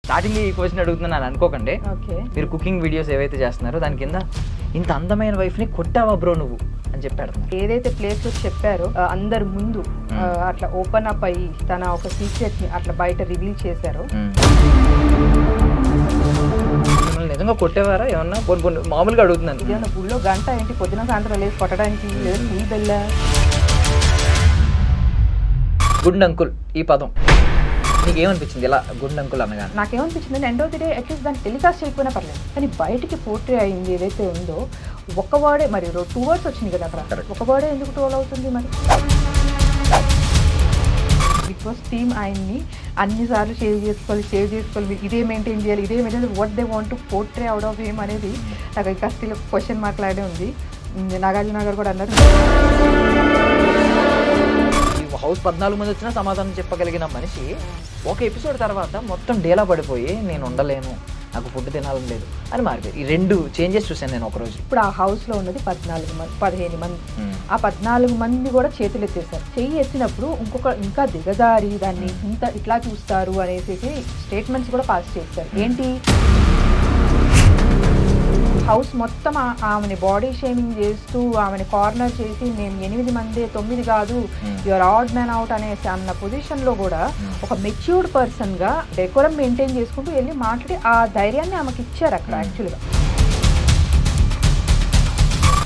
Starting ఈ question అడుగుతున్నాను అనుకోకండి. మీరు కుకింగ్ వీడియోస్ ఏవైతే చేస్తున్నారో దాని కింద ఇంత అందమైన వైఫ్ ని కొట్టావా బ్రో నువ్వు అని చెప్పాడు. ఏదైతే ప్లేస్ లో చెప్పారో అందరి ముందు అట్లా ఓపెన్ అప్ అయ్యి తన ఒక సీక్రెట్ ని అట్లా బయట రివీల్ చేశారు. మిమ్మల్ని నిజంగా కొట్టేవారా ఏమన్నా? కొన్ని మామూలుగా అడుగుతున్నాను. ఇదేమన్నా గుళ్ళో గంట ఏంటి పొద్దున సాయంత్రం లేదు కొట్టడానికి, లేదు నీ బెల్ల. గుడ్ అంకుల్ ఈ పదం నీకు ఏమనిపించింది ఇలా గుడ్ అంకుల్ అనగా? నాకేమనిపించింది, end of the day at least దాన్ని టెలికాస్ట్ చేయకపోయినా పర్లేదు, కానీ బయటికి పోర్ట్రే అయింది ఏదైతే ఉందో ఒక వర్డే, మరి 2 words వచ్చింది కదా అక్కడ, ఒక వర్డే ఎందుకు ట్రోల్ అవుతుంది మరి? బిగ్ బాస్ టీమ్ ఆయన్ని అన్నిసార్లు సేవ్ చేసుకోవాలి, ఇదే మెయింటైన్ చేయాలి, what they want to portray out of him అనేది నాకు ఇంకా స్టిల్ క్వశ్చన్ మాట్లాడే ఉంది. నాగార్జున గారు కూడా అన్నారు, హౌస్ 14 మంది వచ్చినా సమాధానం చెప్పగలిగిన మనిషి ఒక ఎపిసోడ్ తర్వాత మొత్తం డేలా పడిపోయి నేను ఉండలేను, నాకు ఫుడ్ తినాలని లేదు అని మారిపోయి. ఈ 2 చేంజెస్ చూసాను నేను ఒకరోజు. ఇప్పుడు ఆ హౌస్లో ఉన్నది 15 మంది. ఆ 14 మంది కూడా చేతులు ఎత్తేసారు. చెయ్యి ఎత్తినప్పుడు ఇంకా దిగజారి దాన్ని ఇట్లా చూస్తారు అనేసి స్టేట్మెంట్స్ కూడా పాస్ చేస్తారు. ఏంటి, హౌస్ మొత్తం ఆమెని బాడీ షేమింగ్ చేస్తూ ఆమెని కార్నర్ చేసి నేను 8 మంది 9 కాదు, యువర్ ఆడ్ మ్యాన్ అవుట్ అనేసి అన్న పొజిషన్లో కూడా ఒక మెచ్యూర్డ్ పర్సన్గా డెకోరం మెయింటైన్ చేసుకుంటూ వెళ్ళి మాట్లాడి ఆ ధైర్యాన్ని ఆమెకి ఇచ్చారు అక్కడ. యాక్చువల్గా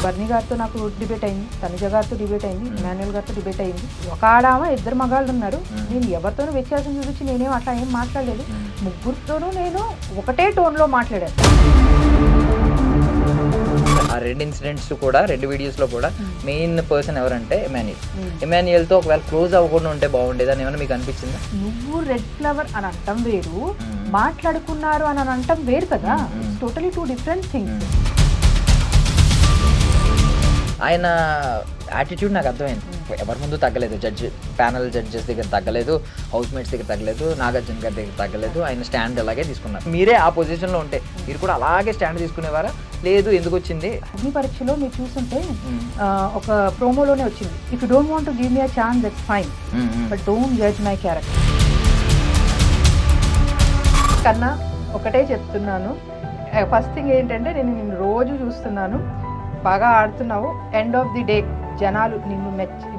బర్నీ గారితో నాకు డిబేట్ అయింది, తనుజ గారితో డిబేట్ అయింది, ఇమాన్యుయల్ గారితో డిబేట్ అయింది. ఒక ఆడామ 2 మగాళ్ళు ఉన్నారు. నేను ఎవరితోనూ వ్యత్యాసం చూపించి నేనేం అట్లా ఏం మాట్లాడలేదు. ముగ్గురితోనూ నేను ఒకటే టోన్లో మాట్లాడాను. ఆ 2 ఇన్సిడెంట్స్ కూడా 2 వీడియోస్లో కూడా మెయిన్ పర్సన్ ఎవరంటే ఇమాన్యుయల్తో ఒకవేళ క్లోజ్ అవ్వకుండా ఉంటే బాగుండేదని ఏమైనా మీకు అనిపించిందా? నువ్వు రెడ్ ఫ్లవర్ అని అంటాం వేరు, మాట్లాడుకున్నారు అని అంటాం వేరు కదా. Totally 2 different things. ఆయన యాటిట్యూడ్ నాకు అర్థమైంది. ఎవరి ముందు తగ్గలేదు, ప్యానల్ జడ్జెస్ దగ్గర తగ్గలేదు, హౌస్ మేట్స్ దగ్గర తగ్గలేదు, నాగార్జున గారి దగ్గర తగ్గలేదు. ఆయన స్టాండ్ అలాగే తీసుకున్నారు. మీరే ఆ పొజిషన్లో ఉంటే మీరు కూడా అలాగే స్టాండ్ తీసుకునేవారా? లేదు ఎందుకు వచ్చింది? అగ్ని పరీక్షలో మీరు చూస్తుంటే ఒక ప్రోమోలోనే వచ్చింది, if you don't want to give me a chance that's fine, but don't judge my character. కన్నా ఒకటే చెప్తున్నాను, ఫస్ట్ థింగ్ ఏంటంటే నేను నిన్ను రోజు చూస్తున్నాను, బాగా ఆడుతున్నావు. ఎండ్ ఆఫ్ ది డే జనాలు నిన్ను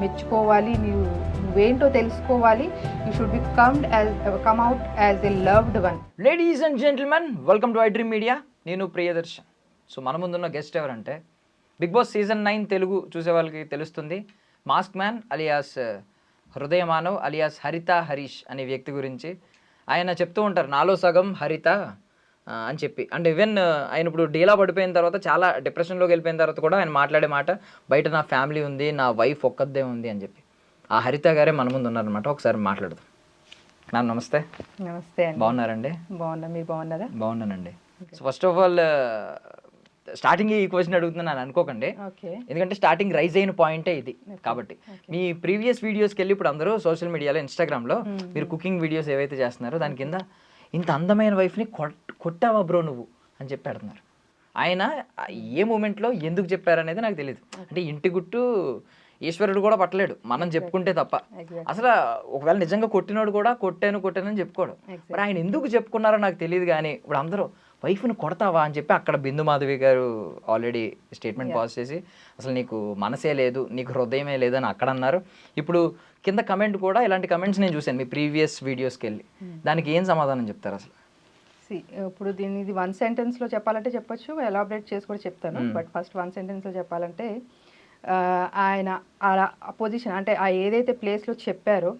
మెచ్చుకోవాలి, నువ్వేంటో తెలుసుకోవాలి. You should be come out as a loved one. Ladies and gentlemen, welcome to iDream media. నేను ప్రియదర్శన్. సో మన ముందున్న గెస్ట్ ఎవరంటే బిగ్ బాస్ సీజన్ 9 తెలుగు చూసే వాళ్ళకి తెలుస్తుంది. మాస్క్ మ్యాన్ అలియాస్ హృదయ మానవ్ అలియాస్ హరిత హరీష్ అనే వ్యక్తి గురించి. ఆయన చెప్తూ ఉంటారు నాలో సగం హరిత అని చెప్పి. అంటే ఈవెన్ ఆయన ఇప్పుడు డీలా పడిపోయిన తర్వాత, చాలా డిప్రెషన్లోకి వెళ్ళిపోయిన తర్వాత కూడా ఆయన మాట్లాడే మాట, బయట నా ఫ్యామిలీ ఉంది, నా వైఫ్ ఒక్కదే ఉంది అని చెప్పి. ఆ హరిత గారే మన ముందు ఉన్నారనమాట. ఒకసారి మాట్లాడదాం. మ్యామ్ నమస్తే. నమస్తే అండి. బాగున్నారండి? బాగున్నా, మీరు బాగున్నారా? బాగున్నానండి. So first of all starting ఈ క్వశ్చన్ అడుగుతున్నాను అనుకోకండి, ఎందుకంటే స్టార్టింగ్ రైజ్ అయిన పాయింటే ఇది. కాబట్టి మీ ప్రీవియస్ వీడియోస్కి వెళ్ళి ఇప్పుడు అందరూ సోషల్ మీడియాలో ఇన్స్టాగ్రామ్లో మీరు కుకింగ్ వీడియోస్ ఏవైతే చేస్తున్నారో దాని కింద ఇంత అందమైన వైఫ్ని కొట్టావా బ్రో నువ్వు అని చెప్పి అడుగుతున్నారు. ఆయన ఏ మూమెంట్లో ఎందుకు చెప్పారనేది నాకు తెలియదు. అంటే ఇంటి గుట్టు ఈశ్వరుడు కూడా పట్టలేడు, మనం చెప్పుకుంటే తప్ప. అసలు ఒకవేళ నిజంగా కొట్టినోడు కూడా కొట్టానని చెప్పుకోడు. మరి ఆయన ఎందుకు చెప్పుకున్నారో నాకు తెలియదు. కానీ ఇప్పుడు అందరూ వైఫ్ని కొడతావా అని చెప్పి అక్కడ బిందు మాధవి గారు ఆల్రెడీ స్టేట్మెంట్ పాస్ చేసి అసలు నీకు మనసే లేదు, నీకు హృదయమే లేదు అని అక్కడ అన్నారు. ఇప్పుడు కింద కమెంట్ కూడా ఇలాంటి కమెంట్స్ నేను చూశాను మీ ప్రీవియస్ వీడియోస్కి వెళ్ళి. దానికి ఏం సమాధానం చెప్తారు అసలు? ఇప్పుడు దీన్ని 1 సెంటెన్స్లో చెప్పాలంటే చెప్పొచ్చు, ఎలాబరేట్ చేసి కూడా చెప్తాను. బట్ ఫస్ట్ 1 సెంటెన్స్లో చెప్పాలంటే ఆయన అలా పొజిషన్ అంటే ఆ ఏదైతే ప్లేస్లో చెప్పారో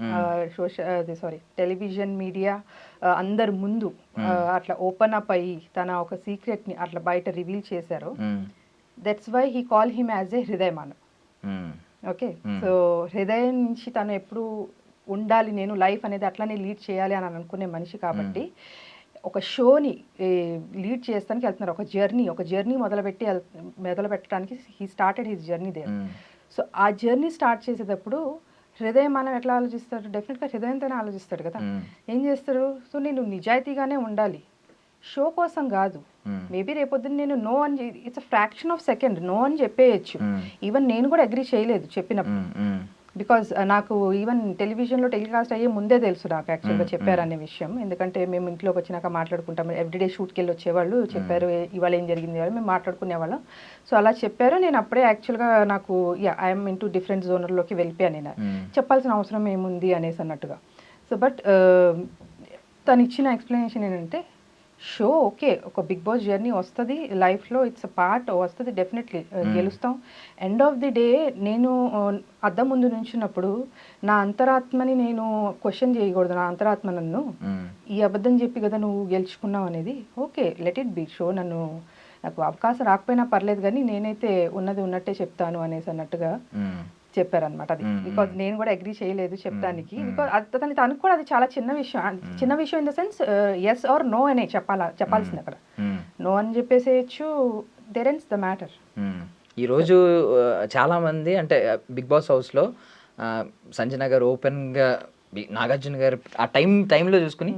టెలివిజన్ మీడియా అందరి ముందు అట్లా ఓపెన్ అప్ అయ్యి తన ఒక సీక్రెట్ని అట్లా బయట రివీల్ చేశారు. That's why he call him as a Hridaya Manav. Okay, so హృదయం నుంచి తను ఎప్పుడు ఉండాలి, నేను లైఫ్ అనేది అట్లానే లీడ్ చేయాలి అని అనుకునే మనిషి కాబట్టి ఒక షోని లీడ్ చేస్తానికి వెళ్తున్నారు. ఒక జర్నీ మొదలు పెట్టడానికి he started his journey there. So ఆ జర్నీ స్టార్ట్ చేసేటప్పుడు హృదయం మనం ఎట్లా ఆలోచిస్తాడు? డెఫినెట్గా హృదయంతోనే ఆలోచిస్తాడు కదా. ఏం చేస్తాడు? సో నేను నిజాయితీగానే ఉండాలి, షో కోసం కాదు. మేబీ రేపొద్దున నేను నో అని, it's a fraction of second no అని చెప్పేయచ్చు. ఈవెన్ నేను కూడా అగ్రీ చేయలేదు చెప్పినప్పుడు, బికాజ్ నాకు ఈవెన్ టెలివిజన్లో టెలికాస్ట్ అయ్యే ముందే తెలుసు నాకు యాక్చువల్గా చెప్పారనే విషయం. ఎందుకంటే మేము ఇంట్లోకి వచ్చినాక మాట్లాడుకుంటాం, ఎవ్రీడే షూట్కి వెళ్ళి వచ్చేవాళ్ళు, చెప్పారు ఇవాళ ఏం జరిగింది వాళ్ళు మేము మాట్లాడుకునేవాళ్ళం. సో అలా చెప్పారు. నేను అప్పుడే యాక్చువల్గా నాకు ఐఎమ్ ఇంటూ డిఫరెంట్ జోనర్లోకి వెళ్ళిపోయాను. నేను చెప్పాల్సిన అవసరం ఏముంది అనేసి అన్నట్టుగా. సో బట్ తను ఇచ్చిన ఎక్స్ప్లెనేషన్ ఏంటంటే, షో ఓకే, ఒక బిగ్ బాస్ జర్నీ వస్తుంది లైఫ్లో, ఇట్స్ అ పార్ట్, వస్తుంది డెఫినెట్లీ, గెలుస్తాం. ఎండ్ ఆఫ్ ది డే నేను అద్దం ముందు నుంచినప్పుడు నా అంతరాత్మని నేను క్వశ్చన్ చేయకూడదు. నా అంతరాత్మ నన్ను ఈ అబద్ధం చెప్పి కదా నువ్వు గెలుచుకున్నావు అనేది. Okay, let it be show, నాకు అవకాశం రాకపోయినా పర్లేదు కానీ నేనైతే ఉన్నది ఉన్నట్టే చెప్తాను అనేసి అన్నట్టుగా చెప్పారనమాట. అది బికాజ్ నేను కూడా అగ్రీ చేయలేదు చెప్పడానికి. బికాజ్ తనకు కూడా అది చాలా చిన్న విషయం, చిన్న విషయం in the sense yes or no అనే చెప్పాల్సింది. అక్కడ నో అని చెప్పేసేయచ్చు, దేర్ ఎండ్స్ ద మ్యాటర్. ఈరోజు చాలామంది అంటే బిగ్ బాస్ హౌస్లో సంజన గారు ఓపెన్గా నాగార్జున గారు ఆ టైంలో చూసుకుని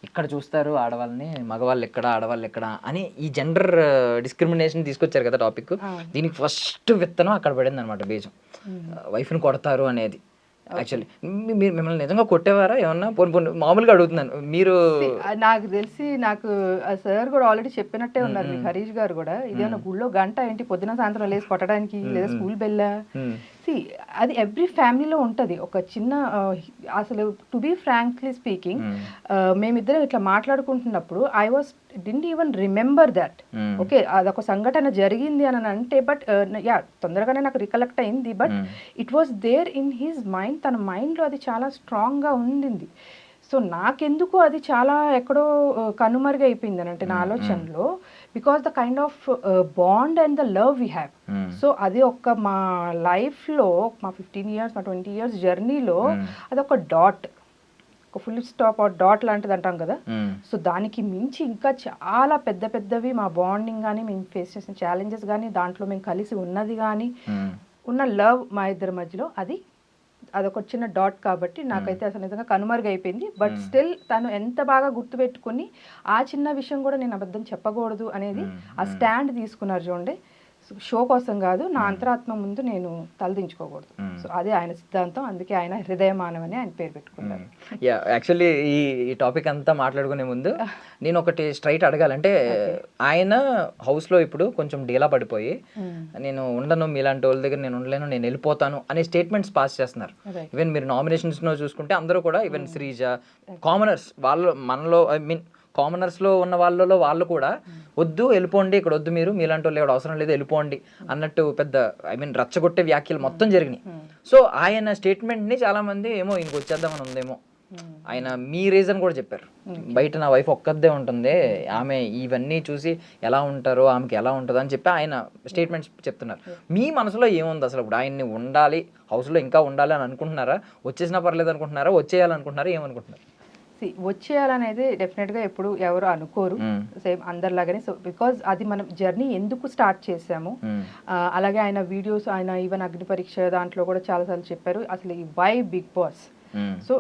ఇక్కడ చూస్తారు ఆడవాళ్ళని, మగవాళ్ళు ఎక్కడ ఆడవాళ్ళు ఎక్కడ అని ఈ జెండర్ డిస్క్రిమినేషన్ తీసుకొచ్చారు కదా టాపిక్. దీనికి ఫస్ట్ విత్తనం అక్కడ పడింది అనమాట, బీజం. వైఫ్ని కొడతారు అనేది. యాక్చువల్లీ మీరు మిమ్మల్ని నిజంగా కొట్టేవారా ఏమన్నా? పోనీ మామూలుగా అడుగుతున్నాను. మీరు నాకు తెలిసి నాకు సార్ కూడా ఆల్రెడీ చెప్పినట్టే ఉన్నారు మీకు, హరీష్ గారు కూడా. ఇదేమన్నా గుళ్ళో గంట ఏంటి పొద్దున సాయంత్రం లేసి కొట్టడానికి, లేదా స్కూల్ బెల్లా? అది ఎవ్రీ ఫ్యామిలీలో ఉంటుంది ఒక చిన్న, అసలు టు బీ ఫ్రాంక్లీ స్పీకింగ్ మేమిద్దరం ఇట్లా మాట్లాడుకుంటున్నప్పుడు I didn't even remember that. Okay, అదొక సంఘటన జరిగింది అని అంటే, బట్ తొందరగానే నాకు రికలెక్ట్ అయింది. But it was there in his mind, తన మైండ్లో అది చాలా స్ట్రాంగ్గా ఉండింది. సో నాకెందుకు అది చాలా ఎక్కడో కనుమరుగైపోయింది అని అంటే నా ఆలోచనలో, because the kind of bond and the love we have. So అది ఒక మా లైఫ్లో, మా 15 years, మా 20 years జర్నీలో అదొక డాట్, ఒక ఫుల్ స్టాప్ ఆర్ డాట్ లాంటిది అంటాం కదా. సో దానికి మించి ఇంకా చాలా పెద్ద పెద్దవి మా బాండింగ్ కానీ, మేము ఫేస్ చేసిన ఛాలెంజెస్ కానీ, దాంట్లో మేము కలిసి ఉన్నది కానీ, ఉన్న లవ్ మా ఇద్దరి మధ్యలో, అదొక చిన్న డాట్. కాబట్టి నాకైతే అసలు నిజంగా కనుమరుగైపోయింది. బట్ స్టిల్ తను ఎంత బాగా గుర్తుపెట్టుకుని ఆ చిన్న విషయం కూడా నేను అబద్ధం చెప్పకూడదు అనేది ఆ స్టాండ్ తీసుకున్నారు చూడండి. షో కోసం కాదు, నా అంతరాత్మ ముందు నేను తలదించుకోకూడదు. సో అదే ఆయన సిద్ధాంతం. అందుకే ఆయన హృదయమానం అని ఆయన పేరు పెట్టుకున్నారు. యాక్చువల్లీ ఈ టాపిక్ అంతా మాట్లాడుకునే ముందు నేను ఒకటి స్ట్రైట్ అడగాలంటే, ఆయన హౌస్లో ఇప్పుడు కొంచెం డీలా పడిపోయి నేను ఉండను, మీలాంటి వాళ్ళ దగ్గర నేను ఉండలేను, నేను వెళ్ళిపోతాను అనే స్టేట్మెంట్స్ పాస్ చేస్తున్నారు. ఈవెన్ మీరు నామినేషన్స్లో చూసుకుంటే అందరూ కూడా, ఈవెన్ శ్రీజ, కామనర్స్ వాళ్ళు, మనలో ఐ మీన్ కామనర్స్లో ఉన్న వాళ్ళలో వాళ్ళు కూడా వద్దు వెళ్ళిపోండి, ఇక్కడ వద్దు, మీరు మీలాంటి వాళ్ళు ఇక్కడ అవసరం లేదు, వెళ్ళిపోండి అన్నట్టు పెద్ద ఐ మీన్ రచ్చగొట్టే వ్యాఖ్యలు మొత్తం జరిగినాయి. సో ఆయన స్టేట్మెంట్ని చాలామంది ఏమో ఇంకొచ్చేద్దామని ఉందేమో, ఆయన మీ రీజన్ కూడా చెప్పారు. బయట నా వైఫ్ ఒక్కదే ఉంటుంది, ఆమె ఇవన్నీ చూసి ఎలా ఉంటారో ఆమెకి ఎలా ఉంటుందో అని చెప్పి ఆయన స్టేట్మెంట్స్ చెప్తున్నారు. మీ మనసులో ఏముంది అసలు? ఇప్పుడు ఆయన్ని ఉండాలి, హౌస్లో ఇంకా ఉండాలి అని అనుకుంటున్నారా? వచ్చేసినా పర్లేదు అనుకుంటున్నారా? వచ్చేయాలనుకుంటున్నారా? ఏమనుకుంటున్నారు? వచ్చేయాలనేది డెఫినెట్గా ఎప్పుడు ఎవరు అనుకోరు, సేమ్ అందరిలాగానే. సో బికాజ్ అది మనం జర్నీ ఎందుకు స్టార్ట్ చేసాము. అలాగే ఆయన వీడియోస్, ఆయన ఈవెన్ అగ్ని పరీక్ష దాంట్లో కూడా చాలాసార్లు చెప్పారు అసలు ఈ why Bigg Boss. So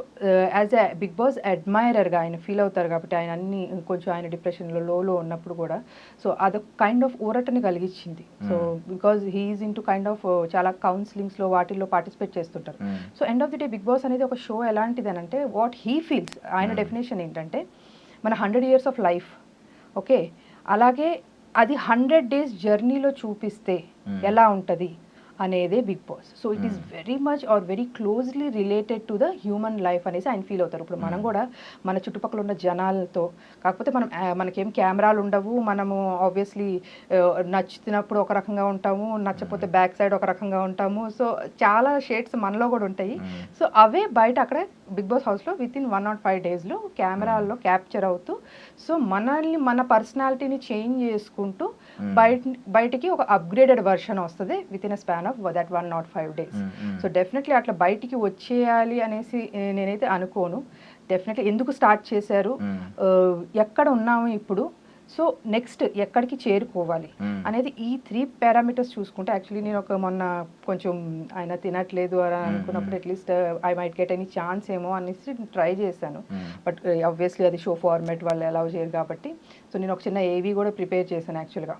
as a Bigg Boss అడ్మైరర్గా ఆయన ఫీల్ అవుతారు కాబట్టి, ఆయన అన్ని కొంచెం ఆయన డిప్రెషన్లో లోలో ఉన్నప్పుడు కూడా, సో అదొక కైండ్ ఆఫ్ ఊరటని కలిగించింది. So because he's into kind of చాలా కౌన్సిలింగ్స్లో వాటిల్లో పార్టిసిపేట్ చేస్తుంటారు. So end of the day Bigg Boss అనేది ఒక షో ఎలాంటిది అని అంటే, వాట్ హీ ఫీల్స్, ఆయన డెఫినేషన్ ఏంటంటే మన 100 years ఆఫ్ లైఫ్, ఓకే, అలాగే అది 100 days జర్నీలో చూపిస్తే ఎలా ఉంటుంది అనేదే Bigg Boss. So it is very much or very closely related to the human life అనేసి ఆయన ఫీల్ అవుతారు. ఇప్పుడు మనం కూడా మన చుట్టుపక్కల ఉన్న జనాలతో, కాకపోతే మనకేం కెమెరాలు ఉండవు, మనము ఆబ్వియస్లీ నచ్చినప్పుడు ఒక రకంగా ఉంటాము, నచ్చకపోతే బ్యాక్ సైడ్ ఒక రకంగా ఉంటాము. సో చాలా షేడ్స్ మనలో కూడా ఉంటాయి. సో అవే బయట అక్కడ బిగ్ బాస్ హౌస్లో విత్ ఇన్ 105 daysలో కెమెరాల్లో క్యాప్చర్ అవుతూ, సో మనల్ని మన పర్సనాలిటీని చేంజ్ చేసుకుంటూ బయటికి ఒక అప్గ్రేడెడ్ వర్షన్ వస్తుంది with in a span of that 105 days. So definitely అట్లా బయటికి వచ్చేయాలి అనేసి నేనైతే అనుకోను. డెఫినెట్లీ ఎందుకు స్టార్ట్ చేశారు, ఎక్కడ ఉన్నాము ఇప్పుడు, సో నెక్స్ట్ ఎక్కడికి చేరుకోవాలి అనేది ఈ 3 parameters చూసుకుంటే, యాక్చువల్లీ నేను మొన్న కొంచెం ఆయన తినట్లేదు అని అనుకున్నప్పుడు at least I might get any chance ఏమో అనేసి ట్రై చేశాను. బట్ ఆబ్వియస్లీ అది షో ఫార్మాట్ వాళ్ళు అలౌ చేయరు కాబట్టి, సో నేను ఒక చిన్న ఏవీ కూడా ప్రిపేర్ చేశాను యాక్చువల్గా.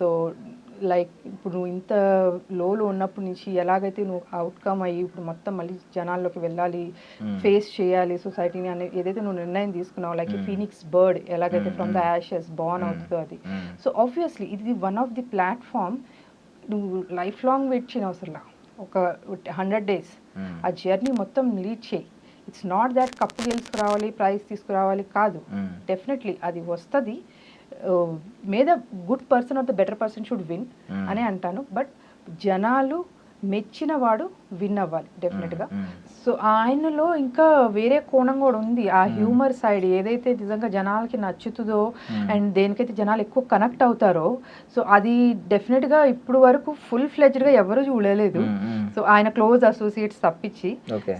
సో లైక్ ఇప్పుడు నువ్వు ఇంత లోలో ఉన్నప్పటి నుంచి ఎలాగైతే నువ్వు అవుట్కమ్ అయ్యి ఇప్పుడు మొత్తం మళ్ళీ జనాల్లోకి వెళ్ళాలి, ఫేస్ చేయాలి సొసైటీని అనే ఏదైతే నువ్వు నిర్ణయం తీసుకున్నావు, లైక్ ఫీనిక్స్ బర్డ్ ఎలాగైతే ఫ్రమ్ ద యాషెస్ బార్న్ అవుతుందో అది. సో ఆబ్వియస్లీ ఇది వన్ ఆఫ్ ది ప్లాట్ఫామ్. నువ్వు లైఫ్ లాంగ్ వెయిట్ చేయని అవసరంలా, ఒక 100 days ఆ జర్నీ మొత్తం లీడ్ చేయి. ఇట్స్ నాట్ దాట్ కప్పు గెలుచుకురావాలి, ప్రైజ్ తీసుకురావాలి కాదు. డెఫినెట్లీ అది వస్తుంది. May the good person or the better person should win అని అంటాను. బట్ జనాలు మెచ్చిన వాడు విన్ అవ్వాలి డెఫినెట్గా. సో ఆయనలో ఇంకా వేరే కోణం కూడా ఉంది. ఆ హ్యూమర్ సైడ్ ఏదైతే నిజంగా జనాలకి నచ్చుతుందో అండ్ దేనికైతే జనాలు ఎక్కువ కనెక్ట్ అవుతారో, సో అది డెఫినెట్గా ఇప్పుడు వరకు ఫుల్ ఫ్లెడ్జ్డ్గా ఎవరు చూడలేదు. సో ఆయన క్లోజ్ అసోసియేట్స్ తప్పించి.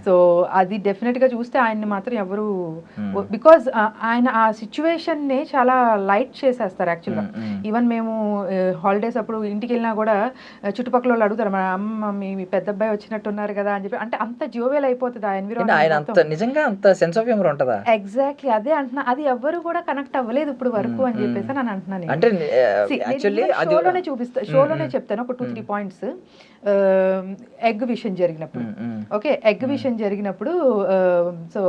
సో అది డెఫినెట్గా చూస్తే ఆయన్ని మాత్రం ఎవరు, బికాజ్ ఆయన ఆ సిచ్యువేషన్ని చాలా లైట్ చేసేస్తారు యాక్చువల్గా. ఈవెన్ మేము హాలిడేస్ అప్పుడు ఇంటికి వెళ్ళినా కూడా చుట్టుపక్కల వాళ్ళు అడుగుతారు, మా అమ్మ మీ పెద్ద అబ్బాయి వచ్చినట్టున్నారు కదా అని చెప్పి. అంటే అంత జోవెల్ అయిపోతుంది ఆ ఎన్విరాన్మెంట్. నిజంగా అంత సెన్స్ ఆఫ్ హ్యూమర్ ఉంటుందా? ఎగ్జాక్ట్లీ అదే అంటున్నా. అది ఎవరు కూడా కనెక్ట్ అవ్వలేదు ఇప్పుడు వరకు అని చెప్పేసి నేను అంటున్నాను. అంటే షోలోనే చూపిస్తా, షోలోనే చెప్తాను ఒక 2-3 points. ఎగ్ విషయం జరిగినప్పుడు, ఓకే, ఎగ్ విషయం జరిగినప్పుడు సో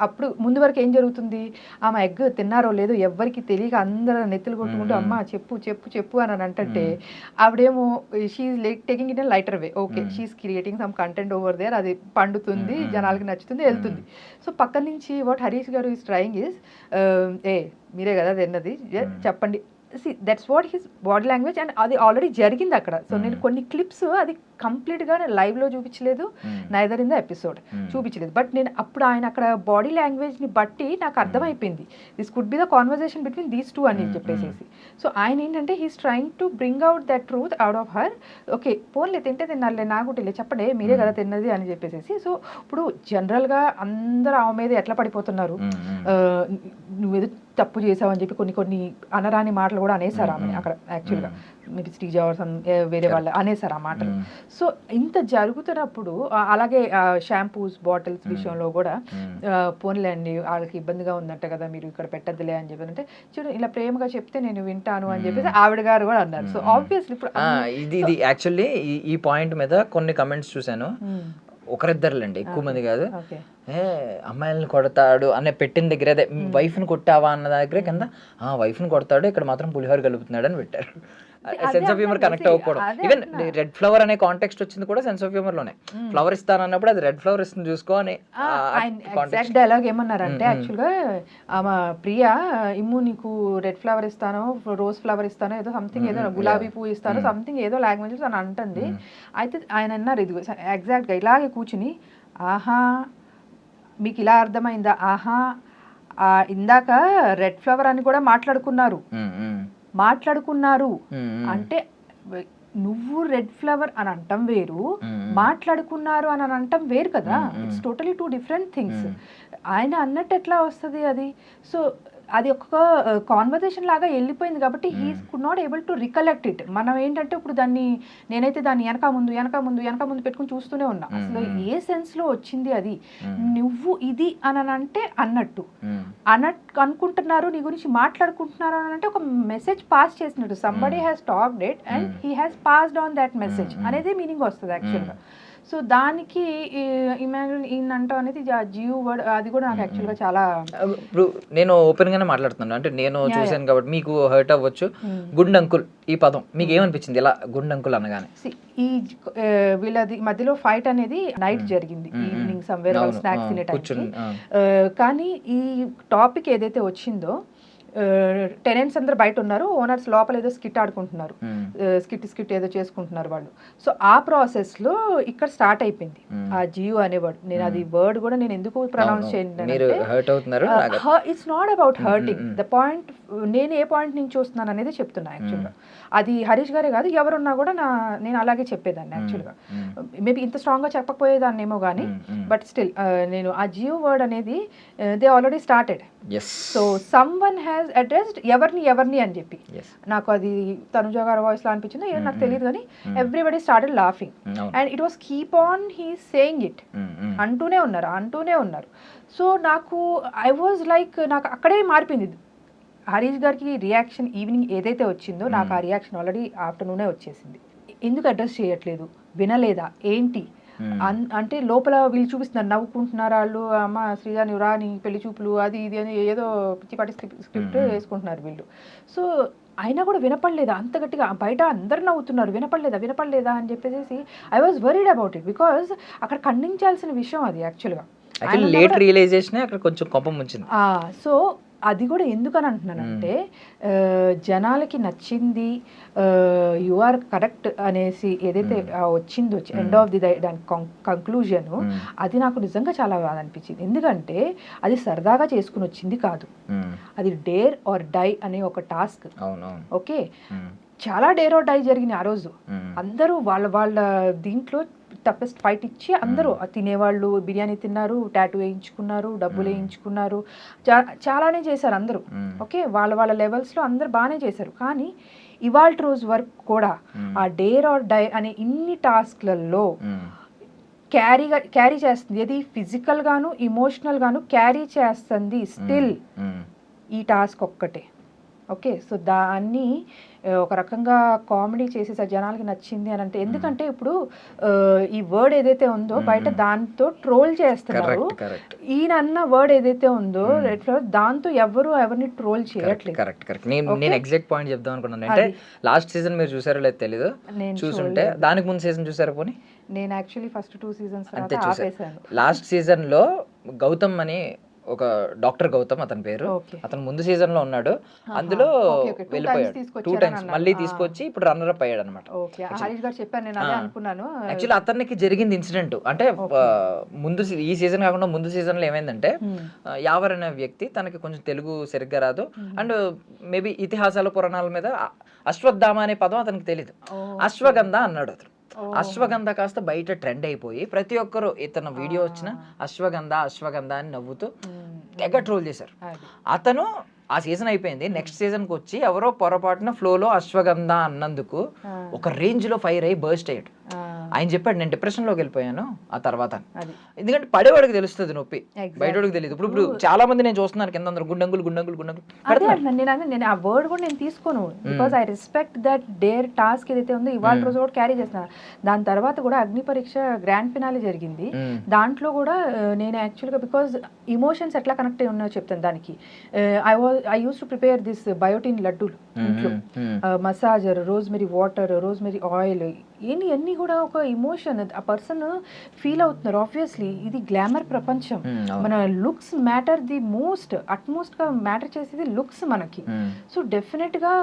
అప్పుడు ముందు వరకు ఏం జరుగుతుంది, ఆమె ఎగ్ తిన్నారో లేదో ఎవరికి తెలియక అందరూ నెత్తులు కొట్టుకుంటూ అమ్మ చెప్పు చెప్పు చెప్పు అని అంటే ఆవిడేమో she's taking it lighter way. Okay, she's creating some content over there, అది పండుతుంది, జనాలకి నచ్చుతుంది, వెళ్తుంది. సో పక్క నుంచి వాట్ హరీష్ గారు ఈస్ ట్రయింగ్ ఈస్, మీరే కదా తిన్నది చెప్పండి. That's what his body language. And అది ఆల్రెడీ జరిగింది అక్కడ. సో నేను కొన్ని క్లిప్స్ అది కంప్లీట్గా లైవ్లో చూపించలేదు, నైదర్ ఇన్ ద ఎపిసోడ్ చూపించలేదు. బట్ నేను అప్పుడు ఆయన అక్కడ బాడీ లాంగ్వేజ్ని బట్టి నాకు అర్థమైపోయింది, this could be the conversation between these two అని చెప్పేసి. సో ఆయన ఏంటంటే he's trying to bring out that truth out of her. Okay, పోన్లే తింటే తిన్నారులే, నాకు తెలియదు చెప్పండి, మీరే కదా తిన్నది అని చెప్పేసి. సో ఇప్పుడు జనరల్గా అందరూ ఆమె మీద ఎట్లా పడిపోతున్నారు, నువ్వేదో తప్పు చేసావని చెప్పి కొన్ని అనరాని మాటలు కూడా అనేసారు ఆమె అక్కడ. యాక్చువల్గా మేబీ శ్రీజ వేరే వాళ్ళు అనేసారు ఆ మాటలు. సో ఇంత జరుగుతున్నప్పుడు అలాగే షాంపూస్ బాటిల్స్ విషయంలో కూడా పోన్లే అండి వాళ్ళకి ఇబ్బందిగా ఉందంట కదా, మీరు ఇక్కడ పెట్టద్దులే అని చెప్పి అంటే, చూడు ఇలా ప్రేమగా చెప్తే నేను వింటాను అని చెప్పేసి ఆవిడ గారు కూడా అన్నారు. సో ఆబ్వియస్లీ ఇప్పుడు ఇది యాక్చువల్లీ ఈ పాయింట్ మీద కొన్ని కమెంట్స్ చూసాను, ఒకరిద్దరులేండి, ఎక్కువ మంది కాదు. అమ్మాయిలను కొడతాడు అనే పెట్టిన దగ్గర, అదే వైఫ్ని కొట్టావా అన్న దగ్గర కింద వైఫ్ని కొడతాడు, ఇక్కడ మాత్రం పులిహోర కలుపుతున్నాడు అని పెట్టారు. సెన్స్ ఆఫ్ హ్యూమర్ కనెక్ట్ అవ్వకూడదు. ఈవెన్ రెడ్ ఫ్లవర్ అనే కాంటెక్స్ట్ వచ్చింది కూడా సెన్స్ ఆఫ్ హ్యూమర్ లోనే. ఫ్లవర్ ఇస్తానన్నప్పుడు అది రెడ్ ఫ్లవర్ ఇస్తుంది చూసుకో అని. ఎగ్జాక్ట్ డైలాగ్ ఏమన్నారంటే యాక్చువల్గా ఆమె ప్రియా, ఇమ్ము నీకు రెడ్ ఫ్లవర్ ఇస్తాను, రోజ్ ఫ్లవర్ ఇస్తాను, ఏదో సంథింగ్, ఏదో గులాబీ పువ్వు ఇస్తాను, సంథింగ్ ఏదో లాంగ్వేజ్ అని అంటుంది. అయితే ఆయన అన్నారు ఇది ఎగ్జాక్ట్గా ఇలాగే కూర్చుని, ఆహా మీకు ఇలా అర్థమైందా, ఆహా ఇందాక రెడ్ ఫ్లవర్ అని కూడా మాట్లాడుకున్నారు అంటే నువ్వు రెడ్ ఫ్లవర్ అని అంటాం వేరు, మాట్లాడుకున్నారు అని అంటాం వేరు కదా. It's totally 2 different things. ఆయన అన్నట్టు ఎట్లా వస్తుంది అది? సో అది ఒక కాన్వర్జేషన్ లాగా వెళ్ళిపోయింది కాబట్టి he could not able to recollect it. మనం ఏంటంటే ఇప్పుడు నేనైతే దాన్ని వెనక ముందు పెట్టుకుని చూస్తూనే ఉన్నా. అసలు ఏ సెన్స్ లో వచ్చింది అది? నువ్వు ఇది అని అంటే అన్నట్టు అనుకుంటున్నారు, నీ గురించి మాట్లాడుకుంటున్నారు అని అంటే ఒక మెసేజ్ పాస్ చేసినట్టు. Somebody has talked it and he has passed on that message అనేది మీనింగ్ వస్తుంది యాక్చువల్గా. సో దానికి ఇమాన్యుల్ ఈయన అంటాం అనేది జియో వర్డ్, అది కూడా నాకు యాక్చువల్గా చాలా. ఇప్పుడు నేను ఓపెన్ గానే మాట్లాడుతున్నాను, అంటే నేను చూసాను కాబట్టి మీకు హర్ట్ అవ్వచ్చు. గుండ్ అంకుల్ ఈ పదం మీకు ఏమనిపించింది ఇలా గుండ్ అంకుల్ అనగానే? ఈ వీళ్ళది మధ్యలో ఫైట్ అనేది నైట్ జరిగింది, ఈవినింగ్ సమ్వేర్ స్నాక్స్ తినే టైం. కానీ ఈ టాపిక్ ఏదైతే వచ్చిందో, టెనెంట్స్ అందరు బయట ఉన్నారు, ఓనర్స్ లోపల ఏదో స్కిట్ ఆడుకుంటున్నారు, స్కిట్ ఏదో చేసుకుంటున్నారు వాళ్ళు. సో ఆ ప్రాసెస్లో ఇక్కడ స్టార్ట్ అయిపోయింది ఆ జియో అనే వర్డ్. నేను అది వర్డ్ కూడా నేను ఎందుకు ప్రొనౌన్స్ చేయండి, it's not about hurting the point. నేను ఏ పాయింట్ నుంచి చూస్తున్నాను అనేది చెప్తున్నా యాక్చువల్గా. అది హరీష్ గారే కాదు, ఎవరున్నా కూడా నేను అలాగే చెప్పేదాన్ని యాక్చువల్గా. మేబీ ఇంత స్ట్రాంగ్గా చెప్పకపోయేదాన్నేమో కానీ, బట్ స్టిల్ నేను ఆ జియో వర్డ్ అనేది they already started. So some one has addressed ఎవరిని అని చెప్పి. నాకు అది తనుజ గారి వాయిస్ లో అనిపించింది, నాకు తెలియదు కానీ everybody started laughing and it was keep on he saying it, అంటూనే ఉన్నారు. సో నాకు ఐ వాజ్ లైక్, నాకు అక్కడే మారిపోయింది. హరీష్ గారికి రియాక్షన్ ఈవినింగ్ ఏదైతే వచ్చిందో నాకు ఆ రియాక్షన్ ఆల్రెడీ ఆఫ్టర్నూనే వచ్చేసింది. ఎందుకు అడ్రస్ చేయట్లేదు, వినలేదా ఏంటి అంటే లోపల వీళ్ళు చూపిస్తున్నారు, నవ్వుకుంటున్నారు వాళ్ళు, అమ్మ శ్రీజా నువ్వు రా నీ పెళ్లి చూపులు అది ఇది అని ఏదో పిచ్చిపాటి స్క్రిప్ట్ వేసుకుంటున్నారు వీళ్ళు. సో అయినా కూడా వినపడలేదా అంత గట్టిగా, బయట అందరు నవ్వుతున్నారు, వినపడలేదా అని చెప్పేసి I was worried about it, because అక్కడ ఖండించాల్సిన విషయం అది యాక్చువల్గా. లేట్ రియలైజేషన్ అక్కడ కొంచెం కోపం వచ్చింది. సో అది కూడా ఎందుకని అంటున్నానంటే జనాలకి నచ్చింది, యు ఆర్ కరెక్ట్ అనేసి ఏదైతే వచ్చిందో ఎండ్ ఆఫ్ ది దాని కంక్లూజన్, అది నాకు నిజంగా చాలా బాగా అనిపించింది. ఎందుకంటే అది సరదాగా చేసుకుని వచ్చింది కాదు, అది డేర్ ఆర్ డై అనే ఒక టాస్క్. ఓకే, చాలా డేర్ ఆర్ డై జరిగింది ఆ రోజు. అందరూ వాళ్ళ దీంట్లో టఫెస్ట్ ఫైట్ ఇచ్చి అందరూ తినేవాళ్ళు బిర్యానీ తిన్నారు, టాటూ వేయించుకున్నారు, డబ్బులు వేయించుకున్నారు, చాలానే చేశారు అందరూ. ఓకే, వాళ్ళ లెవెల్స్లో అందరు బాగానే చేశారు. కానీ ఇవాళ రోజు వరకు కూడా ఆ డేర్ ఆర్ డై అనే ఇన్ని టాస్క్లలో క్యారీ చేస్తుంది, ఏది ఫిజికల్ గాను ఇమోషనల్ గాను క్యారీ చేస్తుంది స్టిల్ ఈ టాస్క్ ఒక్కటే. ఓకే, సో దాన్ని ఒక రకంగా కామెడీ చేసేసారు, జనాలకి నచ్చింది అని అంటే. ఎందుకంటే ఇప్పుడు ఈ వర్డ్ ఏదైతే ఉందో బయట దాంతో ట్రోల్ చేస్తున్నారు, ఈయన అన్న వర్డ్ ఏదైతే ఉందో దాంతో ఎవరిని ట్రోల్ చేయట్లేదు. కరెక్ట్. నేను ఎగ్జాక్ట్ పాయింట్ చెప్దాం అనుకున్నాను. అంటే లాస్ట్ సీజన్ మీరు చూసారో లేదు తెలీదు, చూసుంటే దానికి ముందు సీజన్ చూసారా పోనీ? నేను యాక్చువల్లీ ఫస్ట్ 2 seasons అంతే చూసాను. లాస్ట్ సీజన్ లో గౌతమ్ అని ఒక డాక్టర్ గౌతమ్ అతని పేరు, అతను ముందు సీజన్ లో ఉన్నాడు, అందులో వెళ్ళిపోయాడు 2 times, మళ్ళీ తీసుకొచ్చి ఇప్పుడు రన్నర్ అప్ అయ్యాడు అనమాట. యాక్చువల్లీ అతనికి జరిగింది ఇన్సిడెంట్ అంటే ముందు ఈ సీజన్ కాకుండా ముందు సీజన్ లో ఏమైందంటే యావర్ అనే వ్యక్తి, తనకి కొంచెం తెలుగు సరిగ్గా రాదు అండ్ మేబీ ఇతిహాసాల పురాణాల మీద అశ్వత్థామ అనే పదం అతనికి తెలీదు, అశ్వగంధ అన్నాడు అతను. అశ్వగంధ కాస్త బయట ట్రెండ్ అయిపోయి ప్రతి ఒక్కరు ఇతను వీడియో వచ్చిన అశ్వగంధ అని నవ్వుతూ తెగ ట్రోల్ చేశారు. అతను ఆ సీజన్ అయిపోయింది, నెక్స్ట్ సీజన్కి వచ్చి ఎవరో పొరపాటున ఫ్లోలో అశ్వగంధ అన్నందుకు ఒక రేంజ్ లో ఫైర్ అయ్యి బర్స్ట్ అయ్యాడు. ఆయన చెప్పాడు నేను డిప్రెషన్ లోకి వెళ్ళిపోయాను ఆ తర్వాత, ఎందుకంటే పడేవాడికి తెలుస్తుంది నొప్పి, బయటవాడికి తెలియదు. ఇప్పుడు చాలా మంది నేను చూస్తున్నాను కింద అందరూ గుండంగులు. నేను ఆ వర్డ్ కూడా నేను తీసుకోను, because I respect that dare task ఏదైతే ఉందో ఇవాళ రోజు కూడా క్యారీ చేస్తున్నాను. దాని తర్వాత కూడా అగ్ని పరీక్ష గ్రాండ్ ఫినాలే జరిగింది, దాంట్లో కూడా నేను యాక్చువల్గా బికాస్ ఇమోషన్స్ ఎట్లా కనెక్ట్ అయి ఉన్నాయో చెప్తాను. దానికి I used to prepare this biotin laddu ఇంట్లో, massager, rosemary water, rosemary oil, అన్నీ కూడా ఒక ఇమోషన్ ఆ పర్సన్ ఫీల్ అవుతున్నారు. ఆబ్వియస్లీ ఇది గ్లామర్ ప్రపంచం, మన లుక్స్ మ్యాటర్ ది అట్మోస్ట్ గా మ్యాటర్ చేసేది లుక్స్ మనకి. సో డెఫినెట్ గా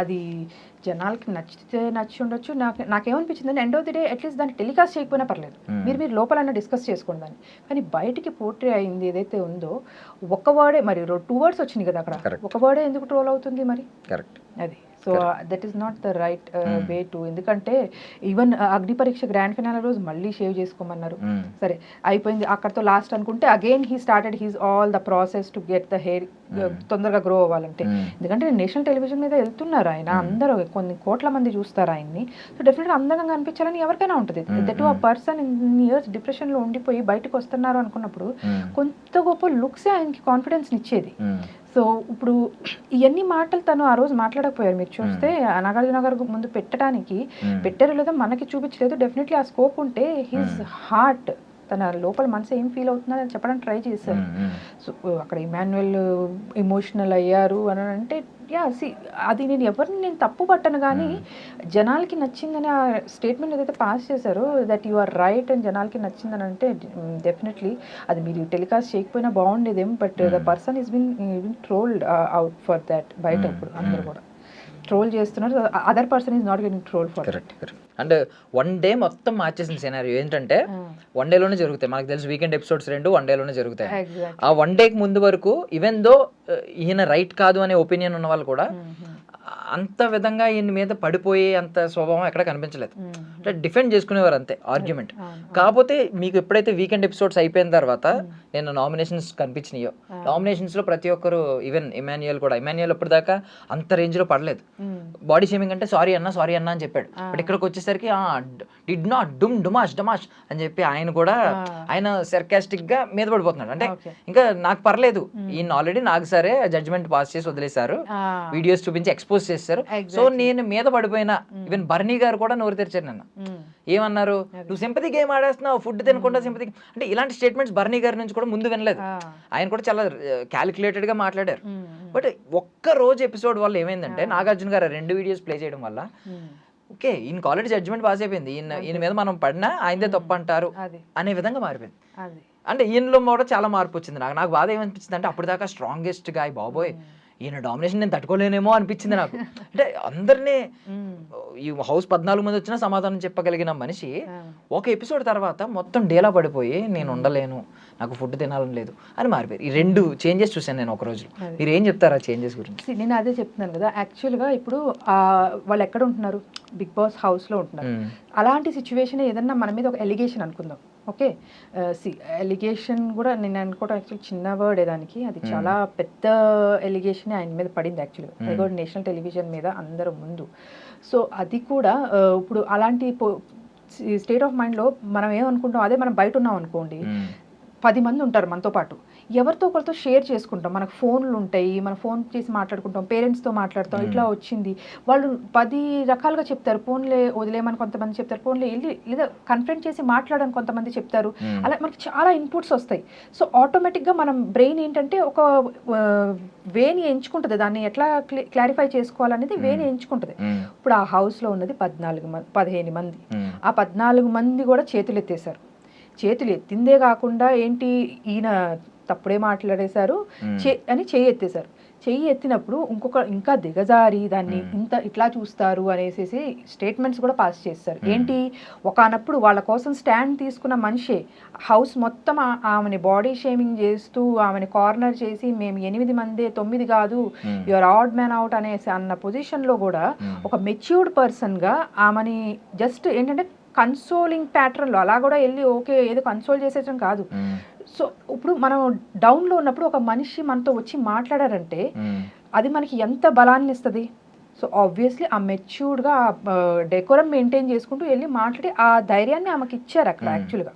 అది జనాలకి నచ్చి ఉండొచ్చు. నాకేమనిపించింది అంటే end of the day at least దాన్ని టెలికాస్ట్ చేయకపోయినా పర్లేదు, మీరు లోపలన్నా డిస్కస్ చేసుకోండి దాన్ని. కానీ బయటికి పోర్ట్రే అయింది ఏదైతే ఉందో ఒక వర్డే, మరి 2 words వచ్చినాయి కదా అక్కడ, ఒక వర్డే ఎందుకు ట్రోల్ అవుతుంది మరి? అది so that is not the right way to. ఎందుకంటే ఈవెన్ అగ్ని పరీక్ష గ్రాండ్ ఫినాలే రోజు మళ్ళీ షేవ్ చేసుకోమన్నారు, సరే అయిపోయింది అక్కడతో లాస్ట్ అనుకుంటే again he started he's all the process to get the hair తొందరగా గ్రో అవ్వాలంటే. ఎందుకంటే నేషనల్ టెలివిజన్ మీద వెళ్తున్నారు ఆయన, అందరూ కొన్ని కోట్ల మంది చూస్తారు ఆయన్ని. సో డెఫినెట్గా అందంగా అనిపించాలని ఎవరికైనా ఉంటుంది. దట్ ఆ పర్సన్ ఇన్ ఇయర్స్ డిప్రెషన్లో ఉండిపోయి బయటకు వస్తున్నారు అనుకున్నప్పుడు కొంత గొప్ప లుక్సే ఆయనకి కాన్ఫిడెన్స్ ఇచ్చేది. సో ఇప్పుడు ఇవన్నీ మాటలు తను ఆ రోజు మాట్లాడకపోయారు. మీరు చూస్తే నాగార్జున గారు ముందు పెట్టారు లేదా మనకి చూపించలేదు. డెఫినెట్లీ ఆ స్కోప్ ఉంటే హిజ్ హార్ట్, తన లోపల మనసు ఏం ఫీల్ అవుతుందో అని చెప్పడానికి ట్రై చేశారు. సో అక్కడ ఇమాన్యుయల్ ఎమోషనల్ అయ్యారు అని అంటే అది నేను తప్పు పట్టను, కానీ జనాలకి నచ్చిందని ఆ స్టేట్మెంట్ ఏదైతే పాస్ చేశారో దట్ యు ఆర్ రైట్ అని జనాలకి నచ్చిందని అంటే డెఫినెట్లీ అది మీరు టెలికాస్ట్ చేయకపోయినా బాగుండేదేమో. But the person is been trolled out for that. బయట ఇప్పుడు అందరూ కూడా ట్రోల్ చేస్తున్నారు, other person is not getting troll for that. And one day మొత్తం మార్చేసిన సినారియో ఏంటంటే వన్ డేలోనే జరుగుతాయి. మనకు తెలుసు వీకెండ్ ఎపిసోడ్స్ 2 వన్ డేలోనే జరుగుతాయి. ఆ వన్ డేకి ముందు వరకు ఈవెన్ దో ఈయన రైట్ కాదు అనే ఒపీనియన్ ఉన్న వాళ్ళు కూడా అంత విధంగా ఈయన మీద పడిపోయే అంత స్వభావం ఎక్కడ కనిపించలేదు. అంటే డిఫెండ్ చేసుకునేవారు అంతే ఆర్గ్యుమెంట్. కాకపోతే మీకు ఎప్పుడైతే వీకెండ్ ఎపిసోడ్స్ అయిపోయిన తర్వాత నేను నామినేషన్స్ కనిపించినాయో, నామినేషన్స్ లో ప్రతి ఒక్కరు ఈవెన్ ఇమాన్యుయల్ కూడా, ఇమాన్యుయల్ ఇప్పటిదాకా అంత రేంజ్ లో పడలేదు. బాడీ షేమింగ్ అంటే సారీ అన్న అని చెప్పాడు. బట్ ఇక్కడికి వచ్చేసరికి డిడ్ నాట్ డమాష్ అని చెప్పి ఆయన కూడా ఆయన సర్కాస్టిక్ గా మీద పడిపోతున్నాడు. అంటే ఇంకా నాకు పర్లేదు, ఈయన ఆల్రెడీ నాకు సరే జడ్జ్మెంట్ పాస్ చేసి వదిలేశారు, వీడియోస్ చూపించి ఎక్స్పోజ్ చేశారు, సో నేను మీద పడిపోయినా. ఈవెన్ బర్నీ గారు కూడా నోరు తెరిచారు నిన్న. ఏమన్నారు, నువ్వు సింపతి గేమ్ ఆడేస్తున్నావు, ఫుడ్ తినకుండా సింపతి. అంటే ఇలాంటి స్టేట్మెంట్స్ బర్నీ గారి నుంచి కూడా ముందు వినలేదు. ఆయన కూడా చాలా క్యాలిక్యులేటెడ్ గా మాట్లాడారు. బట్ ఒక్క రోజు ఎపిసోడ్ వల్ల ఏమైందంటే నాగార్జున గారు 2 వీడియోస్ ప్లే చేయడం వల్ల ఓకే ఈయనకి ఆల్రెడీ జడ్జ్మెంట్ పాస్ అయిపోయింది, ఈయన మీద మనం పడినా ఆయనదే తప్పు అంటారు అనే విధంగా మారిపోయింది. అంటే ఈయనలో కూడా చాలా మార్పు వచ్చింది. నాకు బాధ ఏమనిపించింది అంటే అప్పటిదాకా స్ట్రాంగెస్ట్ గా బాబోయ్ ఈయన డామినేషన్ నేను తట్టుకోలేనేమో అనిపించింది నాకు. అంటే అందరినీ ఈ హౌస్ 14 మంది వచ్చినా సమాధానం చెప్పగలిగిన మనిషి ఒక ఎపిసోడ్ తర్వాత మొత్తం డేలా పడిపోయి నేను ఉండలేను, నాకు ఫుడ్ తినాలని లేదు అని మారిపోయారు. ఈ 2 చేంజెస్ చూసాను నేను ఒక రోజు. మీరు ఏం చెప్తారు ఆ చేంజెస్ గురించి? నేను అదే చెప్తున్నాను కదా, యాక్చువల్గా ఇప్పుడు వాళ్ళు ఎక్కడ ఉంటున్నారు, బిగ్ బాస్ హౌస్లో ఉంటున్నారు. అలాంటి సిచ్యువేషన్ ఏదన్నా మన మీద ఒక ఎలిగేషన్ అనుకుందాం, ఓకే ఎలిగేషన్ కూడా నేను అనుకోవడం యాక్చువల్లీ చిన్న వర్డ్ దానికి, అది చాలా పెద్ద ఎలిగేషన్ ఆయన మీద పడింది యాక్చువల్గా. అది కూడా నేషనల్ టెలివిజన్ మీద అందరూ ముందు. సో అది కూడా ఇప్పుడు అలాంటి స్టేట్ ఆఫ్ మైండ్లో మనం ఏమనుకుంటాం, అదే మనం బయట ఉన్నాం అనుకోండి, 10 మంది ఉంటారు మనతో పాటు, ఎవరితో ఒకరితో షేర్ చేసుకుంటాం, మనకు ఫోన్లు ఉంటాయి, మనం ఫోన్ చేసి మాట్లాడుకుంటాం, పేరెంట్స్తో మాట్లాడతాం, ఇట్లా వచ్చింది వాళ్ళు 10 రకాలుగా చెప్తారు. ఫోన్లే వదిలేమని కొంతమంది చెప్తారు, ఫోన్లే వెళ్ళి లేదా కన్ఫరెంట్ చేసి మాట్లాడని కొంతమంది చెప్తారు. అలా మనకి చాలా ఇన్పుట్స్ వస్తాయి. సో ఆటోమేటిక్గా మనం బ్రెయిన్ ఏంటంటే ఒక వేని ఎంచుకుంటుంది, దాన్ని ఎట్లా క్లారిఫై చేసుకోవాలనేది వేని ఎంచుకుంటుంది. ఇప్పుడు ఆ హౌస్లో ఉన్నది 15 మంది, ఆ 14 మంది కూడా చేతులు ఎత్తేసారు. చేతులు ఎత్తిందే కాకుండా ఏంటి ఈయన తప్పుడే మాట్లాడేశారు అని చెయ్యి ఎత్తేశారు. చెయ్యి ఎత్తినప్పుడు ఇంకా దిగజారి దాన్ని ఇట్లా చూస్తారు అనేసి స్టేట్మెంట్స్ కూడా పాస్ చేస్తారు. ఏంటి, ఒకనప్పుడు వాళ్ళ కోసం స్టాండ్ తీసుకున్న మనిషే హౌస్ మొత్తం ఆమెని బాడీ షేమింగ్ చేస్తూ ఆమెని కార్నర్ చేసి మేము 8 మందే 9 కాదు, యువర్ ఆడ్ మ్యాన్ అవుట్ అనేసి అన్న పొజిషన్లో కూడా ఒక మెచ్యూర్డ్ పర్సన్గా ఆమెని జస్ట్ ఏంటంటే కన్సోలింగ్ ప్యాటర్న్లో అలా కూడా వెళ్ళి ఓకే ఏదో కన్సోల్ చేసేయడం కాదు. సో ఇప్పుడు మనం డౌన్లో ఉన్నప్పుడు ఒక మనిషి మనతో వచ్చి మాట్లాడారంటే అది మనకి ఎంత బలాన్ని ఇస్తుంది. సో ఆబ్వియస్లీ ఆ మెచ్యూర్డ్గా డెకోరం మెయింటైన్ చేసుకుంటూ వెళ్ళి మాట్లాడి ఆ ధైర్యాన్ని ఆమెకి ఇచ్చారు అక్కడ యాక్చువల్గా.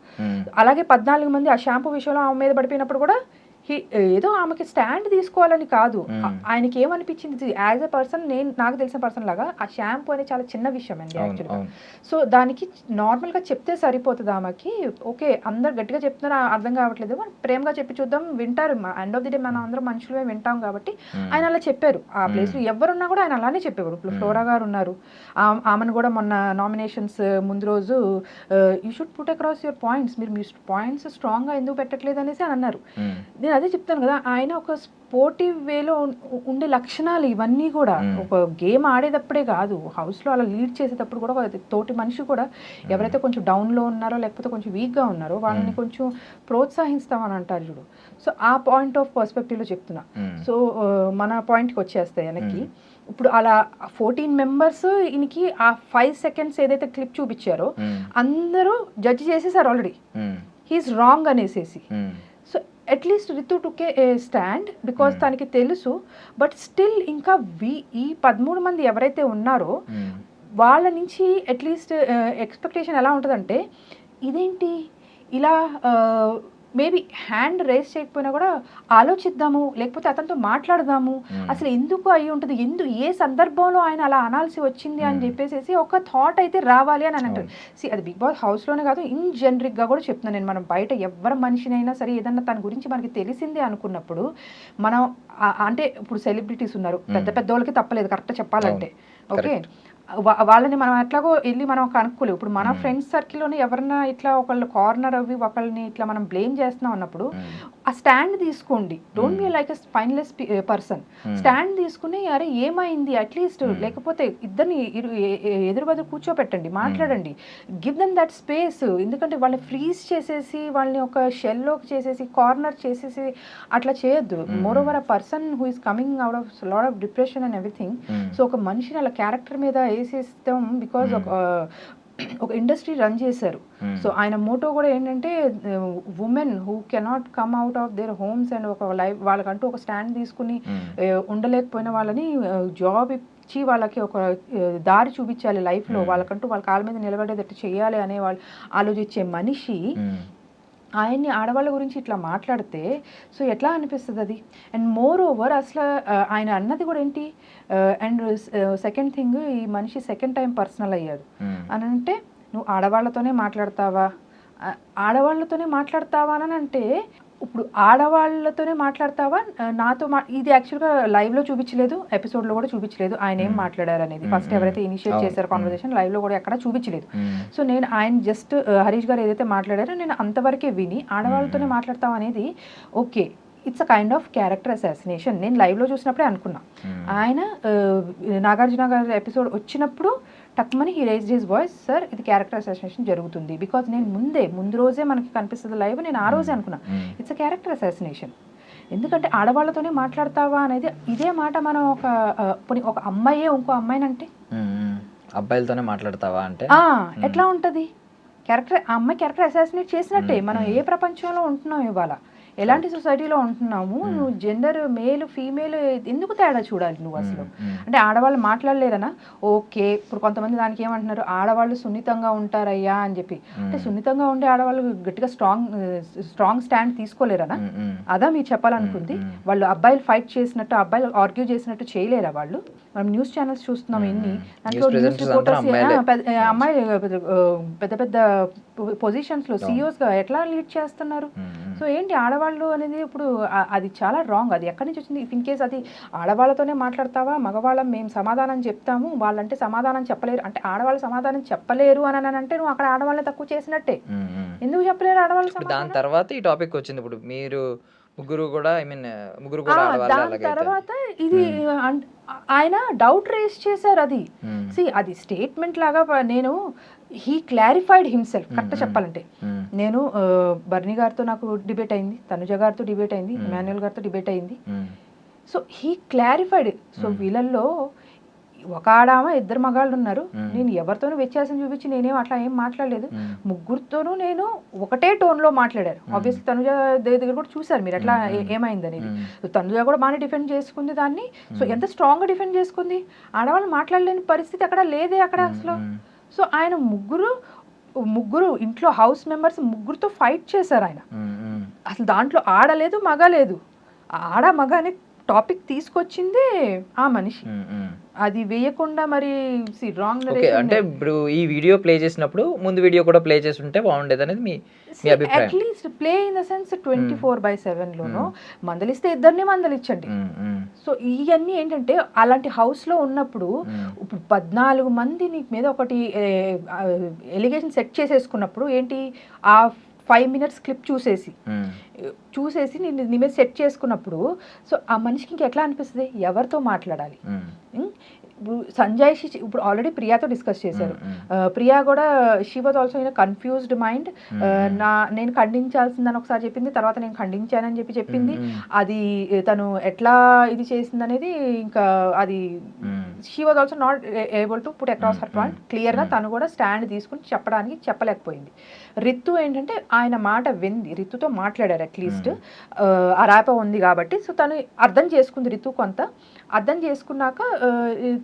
అలాగే 14 మంది ఆ షాంపూ విషయంలో ఆమె మీద పడిపోయినప్పుడు కూడా ఏదో ఆమెకి స్టాండ్ తీసుకోవాలని కాదు, ఆయనకి ఏమనిపించింది యాజ్ ఎ పర్సన్, నాకు తెలిసిన పర్సన్ లాగా ఆ షాంపూ అనేది చాలా చిన్న విషయం అండి యాక్చువల్గా. సో దానికి నార్మల్గా చెప్తే సరిపోతుంది ఆమెకి. ఓకే అందరు గట్టిగా చెప్తున్నారు అర్థం కావట్లేదు, ప్రేమగా చెప్పి చూద్దాం, వింటారు. ఎండ్ ఆఫ్ ది డే మనం అందరం మనుషులమే వింటాం కాబట్టి ఆయన అలా చెప్పారు. ఆ ప్లేస్లో ఎవరున్నా కూడా ఆయన అలానే చెప్పేవారు. ఇప్పుడు ఫ్లోరా గారు ఉన్నారు, ఆమెను కూడా మొన్న నామినేషన్స్ ముందు రోజు you should put across your points, మీరు మీ పాయింట్స్ స్ట్రాంగ్గా ఎందుకు పెట్టట్లేదు అనేసి అని అన్నారు. నేను అదే చెప్తాను కదా, ఆయన ఒక స్పోర్టివ్ వేలో ఉండే లక్షణాలు ఇవన్నీ కూడా ఒక గేమ్ ఆడేటప్పుడే కాదు, హౌస్లో అలా లీడ్ చేసేటప్పుడు కూడా తోటి మనిషి కూడా ఎవరైతే కొంచెం డౌన్లో ఉన్నారో లేకపోతే కొంచెం వీక్గా ఉన్నారో వాళ్ళని కొంచెం ప్రోత్సహిస్తామని అంటారు చూడు. సో ఆ పాయింట్ ఆఫ్ పర్స్పెక్టివ్లో చెప్తున్నా. సో మన పాయింట్కి వచ్చేస్తాయి వెనక్కి. ఇప్పుడు అలా 14 మెంబర్స్ ఈయనకి ఆ 5 seconds ఏదైతే క్లిప్ చూపించారో అందరూ జడ్జి చేసేసారు ఆల్రెడీ, హీఈస్ రాంగ్ అనేసేసి. So at least Ritu took a stand because తనకి తెలుసు. బట్ స్టిల్ ఇంకా ఈ 13 మంది ఎవరైతే ఉన్నారో వాళ్ళ నుంచి అట్లీస్ట్ ఎక్స్పెక్టేషన్ ఎలా ఉంటుందంటే, ఇదేంటి ఇలా మేబీ హ్యాండ్ రేస్ చేయకపోయినా కూడా ఆలోచిద్దాము, లేకపోతే అతనితో మాట్లాడదాము, అసలు ఎందుకు అయి ఉంటుంది, ఏ సందర్భంలో ఆయన అలా అనాల్సి వచ్చింది అని చెప్పేసి ఒక థాట్ అయితే రావాలి అని అంటారు. అది బిగ్ బాస్ హౌస్లోనే కాదు, ఇన్ జనరిక్గా కూడా చెప్తున్నాను నేను. మనం బయట ఎవరి మనిషినైనా సరే ఏదన్నా తన గురించి మనకి తెలిసిందే అనుకున్నప్పుడు మనం అంటే ఇప్పుడు సెలబ్రిటీస్ ఉన్నారు, పెద్ద వాళ్ళకి తప్పలేదు కరెక్ట్ చెప్పాలంటే, ఓకే వాళ్ళని మనం ఎట్లాగో వెళ్ళి మనం కనుక్కోలేవు. ఇప్పుడు మన ఫ్రెండ్స్ సర్కిల్లోనే ఎవరన్నా ఇట్లా ఒకళ్ళు కార్నర్ అవి ఒకళ్ళని ఇట్లా మనం బ్లేమ్ చేస్తున్నాం అన్నప్పుడు ఆ స్టాండ్ తీసుకోండి. Don't be like a spineless person. Stand తీసుకుని అరే ఏమైంది అట్లీస్ట్, లేకపోతే ఇద్దరిని ఎదురు కూర్చోపెట్టండి, మాట్లాడండి, గివ్ దెమ్ దట్ స్పేస్. ఎందుకంటే వాళ్ళని ఫ్రీజ్ చేసేసి వాళ్ళని ఒక షెల్లోకి చేసేసి కార్నర్ చేసేసి అట్లా చేయొద్దు. More over a person who is coming out of lot of depression and everything. So ఒక మనిషిని అలా క్యారెక్టర్ మీద వేసేస్తాం బికాజ్ ఒక ఇండస్ట్రీ రన్ చేశారు. సో ఆయన మోటో కూడా ఏంటంటే women who cannot come out of their homes and ఒక లైఫ్ వాళ్ళకంటూ ఒక స్టాండ్ తీసుకుని ఉండలేకపోయిన వాళ్ళని జాబ్ ఇచ్చి వాళ్ళకి ఒక దారి చూపించాలి లైఫ్లో, వాళ్ళకంటూ వాళ్ళ కాళ్ళ మీద నిలబడేటట్టు చేయాలి అనే వాళ్ళు ఆలోచించే మనిషి ఆయన్ని ఆడవాళ్ళ గురించి ఇట్లా మాట్లాడితే సో ఎట్లా అనిపిస్తుంది అది? అండ్ మోర్ ఓవర్ అసలు ఆయన అన్నది కూడా ఏంటి, అండ్ సెకండ్ థింగ్ ఈ మనిషి సెకండ్ టైం పర్సనల్ అయ్యాడు అని అంటే, నువ్వు ఆడవాళ్ళతోనే మాట్లాడతావా అని అంటే, ఇప్పుడు ఆడవాళ్ళతోనే మాట్లాడతావా నాతో ఇది యాక్చువల్గా లైవ్లో చూపించలేదు, ఎపిసోడ్లో కూడా చూపించలేదు ఆయన ఏం మాట్లాడారు అనేది. ఫస్ట్ ఎవరైతే ఇనిషియేట్ చేశారో కాన్వర్సేషన్ లైవ్లో కూడా ఎక్కడ చూపించలేదు. సో నేను ఆయన జస్ట్ హరీష్ గారు ఏదైతే మాట్లాడారో నేను అంతవరకే విని ఆడవాళ్ళతోనే మాట్లాడతాం అనేది okay, it's a kind of character assassination. నేను లైవ్లో చూసినప్పుడే అనుకున్నా. ఆయన నాగార్జున గారి ఎపిసోడ్ వచ్చినప్పుడు టక్మని he raised his voice, sir ఇది క్యారెక్టర్ అసాసినేషన్ జరుగుతుంది. బికాజ్ నేను ముందు రోజే మనకి కనిపిస్తుంది లైవ్, నేను ఆ రోజే అనుకున్నా ఇట్స్ అ క్యారెక్టర్ అసాసినేషన్. ఎందుకంటే ఆడవాళ్ళతోనే మాట్లాడతావా అనేది ఇదే మాట మనం ఒక అమ్మాయే ఇంకో అమ్మాయిని అంటే అబ్బాయిలతోనే మాట్లాడతావా అంటే ఎట్లా ఉంటుంది? అమ్మాయి క్యారెక్టర్ అసాసినేట్ చేసినట్టే. మనం ఏ ప్రపంచంలో ఉంటున్నాం ఇవాళ, ఎలాంటి సొసైటీలో ఉంటున్నాము, నువ్వు జెండర్ మేల్ ఫీమేల్ ఎందుకు తేడా చూడాలి నువ్వు అసలు? అంటే ఆడవాళ్ళు మాట్లాడలేరనా? ఓకే, ఇప్పుడు కొంతమంది దానికి ఏమంటున్నారు, ఆడవాళ్ళు సున్నితంగా ఉంటారయ్యా అని చెప్పి. అంటే సున్నితంగా ఉండే ఆడవాళ్ళు గట్టిగా స్ట్రాంగ్ స్టాండ్ తీసుకోలేరనా? అదా మీరు చెప్పాలనుకుంది? వాళ్ళు అబ్బాయిలు ఫైట్ చేసినట్టు, అబ్బాయిలు ఆర్గ్యూ చేసినట్టు చేయలేరా వాళ్ళు? మనం న్యూస్ ఛానల్స్ చూస్తున్నాం ఎన్ని, దాంట్లో న్యూస్ రిపోర్టర్స్ అమ్మాయి పెద్ద పెద్ద పొజిషన్స్ లో CEOs గా ఎట్లా లీడ్ చేస్తున్నారు? సో ఏంటి ఆడవాళ్ళు అనేది ఇప్పుడు అది చాలా రాంగ్. అది ఎక్కడి నుంచి వచ్చింది? ఇన్ కేస్ అది ఆడవాళ్ళతోనే మాట్లాడతావా, మగవాళ్ళం మేము సమాధానం చెప్తాము వాళ్ళంటే సమాధానం చెప్పలేరు అంటే, ఆడవాళ్ళు సమాధానం చెప్పలేరు అని అంటే నువ్వు అక్కడ ఆడవాళ్ళని తక్కువ చేసినట్టే. ఎందుకు చెప్పలేరు ఆడవాళ్ళు? దాని తర్వాత ఈ టాపిక్ వచ్చింది. ఇప్పుడు మీరు ముగ్గురు కూడా దాని తర్వాత ఇది ఆయన డౌట్ రేస్ చేశారు. అది స్టేట్మెంట్ లాగా నేను హీ క్లారిఫైడ్ హిమ్సెల్ఫ్. కరెక్ట్ చెప్పాలంటే నేను బర్నీ గారితో నాకు డిబేట్ అయింది, తనుజ గారితో డిబేట్ అయింది, ఇమాన్యుయల్ గారితో డిబేట్ అయింది. So he clarified. సో వీళ్ళల్లో ఒక ఆడామ ఇద్దరు మగాళ్ళు ఉన్నారు, నేను ఎవరితోనూ వ్యత్యాసం చూపించి నేనేం అట్లా ఏం మాట్లాడలేదు, ముగ్గురితోనూ నేను ఒకటే టోన్లో మాట్లాడారు. ఆబ్వియస్లీ తనుజ దగ్గర కూడా చూసారు మీరు ఎట్లా ఏమైంది అనేది. తనుజ కూడా బాగానే డిఫెండ్ చేసుకుంది దాన్ని. సో ఎంత స్ట్రాంగ్గా డిఫెండ్ చేసుకుంది, ఆడవాళ్ళు మాట్లాడలేని పరిస్థితి అక్కడ లేదే అక్కడ అసలు. సో ఆయన ముగ్గురు ఇంట్లో హౌస్ మెంబర్స్ ముగ్గురుతో ఫైట్ చేశారు ఆయన. అసలు దాంట్లో ఆడలేదు మగ లేదు, ఆడ మగ అనే టాపిక్ తీసుకొచ్చింది ఆ మనిషి. అది వేయకుండా మరి రాంగ్. అంటే ఇప్పుడు ఈ వీడియో ప్లే చేసినప్పుడు ముందు వీడియో కూడా ప్లే చేసి ఉంటే బాగుండేది అనేది మీ అభిప్రాయం? At least play in the sense 24/7 లోనో మందలిస్తే ఇద్దరిని మందలిచ్చండి. సో ఇవన్నీ ఏంటంటే అలాంటి హౌస్ లో ఉన్నప్పుడు ఇప్పుడు 14 మంది నీ మీద ఒకటి ఎలిగేషన్ సెట్ చేసేసుకున్నప్పుడు ఏంటి, ఆ 5 minutes క్లిప్ చూసేసి నేను నీ మీద సెట్ చేసుకున్నప్పుడు సో ఆ మనిషికి ఇంకెట్లా అనిపిస్తుంది, ఎవరితో మాట్లాడాలి? ఇప్పుడు సంజయ్ ఇప్పుడు ఆల్రెడీ ప్రియాతో డిస్కస్ చేశారు. ప్రియా కూడా she was also in confused mind. నేను ఖండించాల్సిందని ఒకసారి చెప్పింది, తర్వాత నేను ఖండించానని చెప్పింది. అది తను ఎట్లా ఇది చేసింది అనేది ఇంకా అది she was also not able to put across her point క్లియర్గా. తను కూడా స్టాండ్ తీసుకుని చెప్పలేకపోయింది. రితు ఏంటంటే ఆయన మాట వింది, రితుతో మాట్లాడారు అట్లీస్ట్ ఆ ర్యాప ఉంది కాబట్టి. సో తను అర్థం చేసుకుంది, రితు కొంత అర్థం చేసుకున్నాక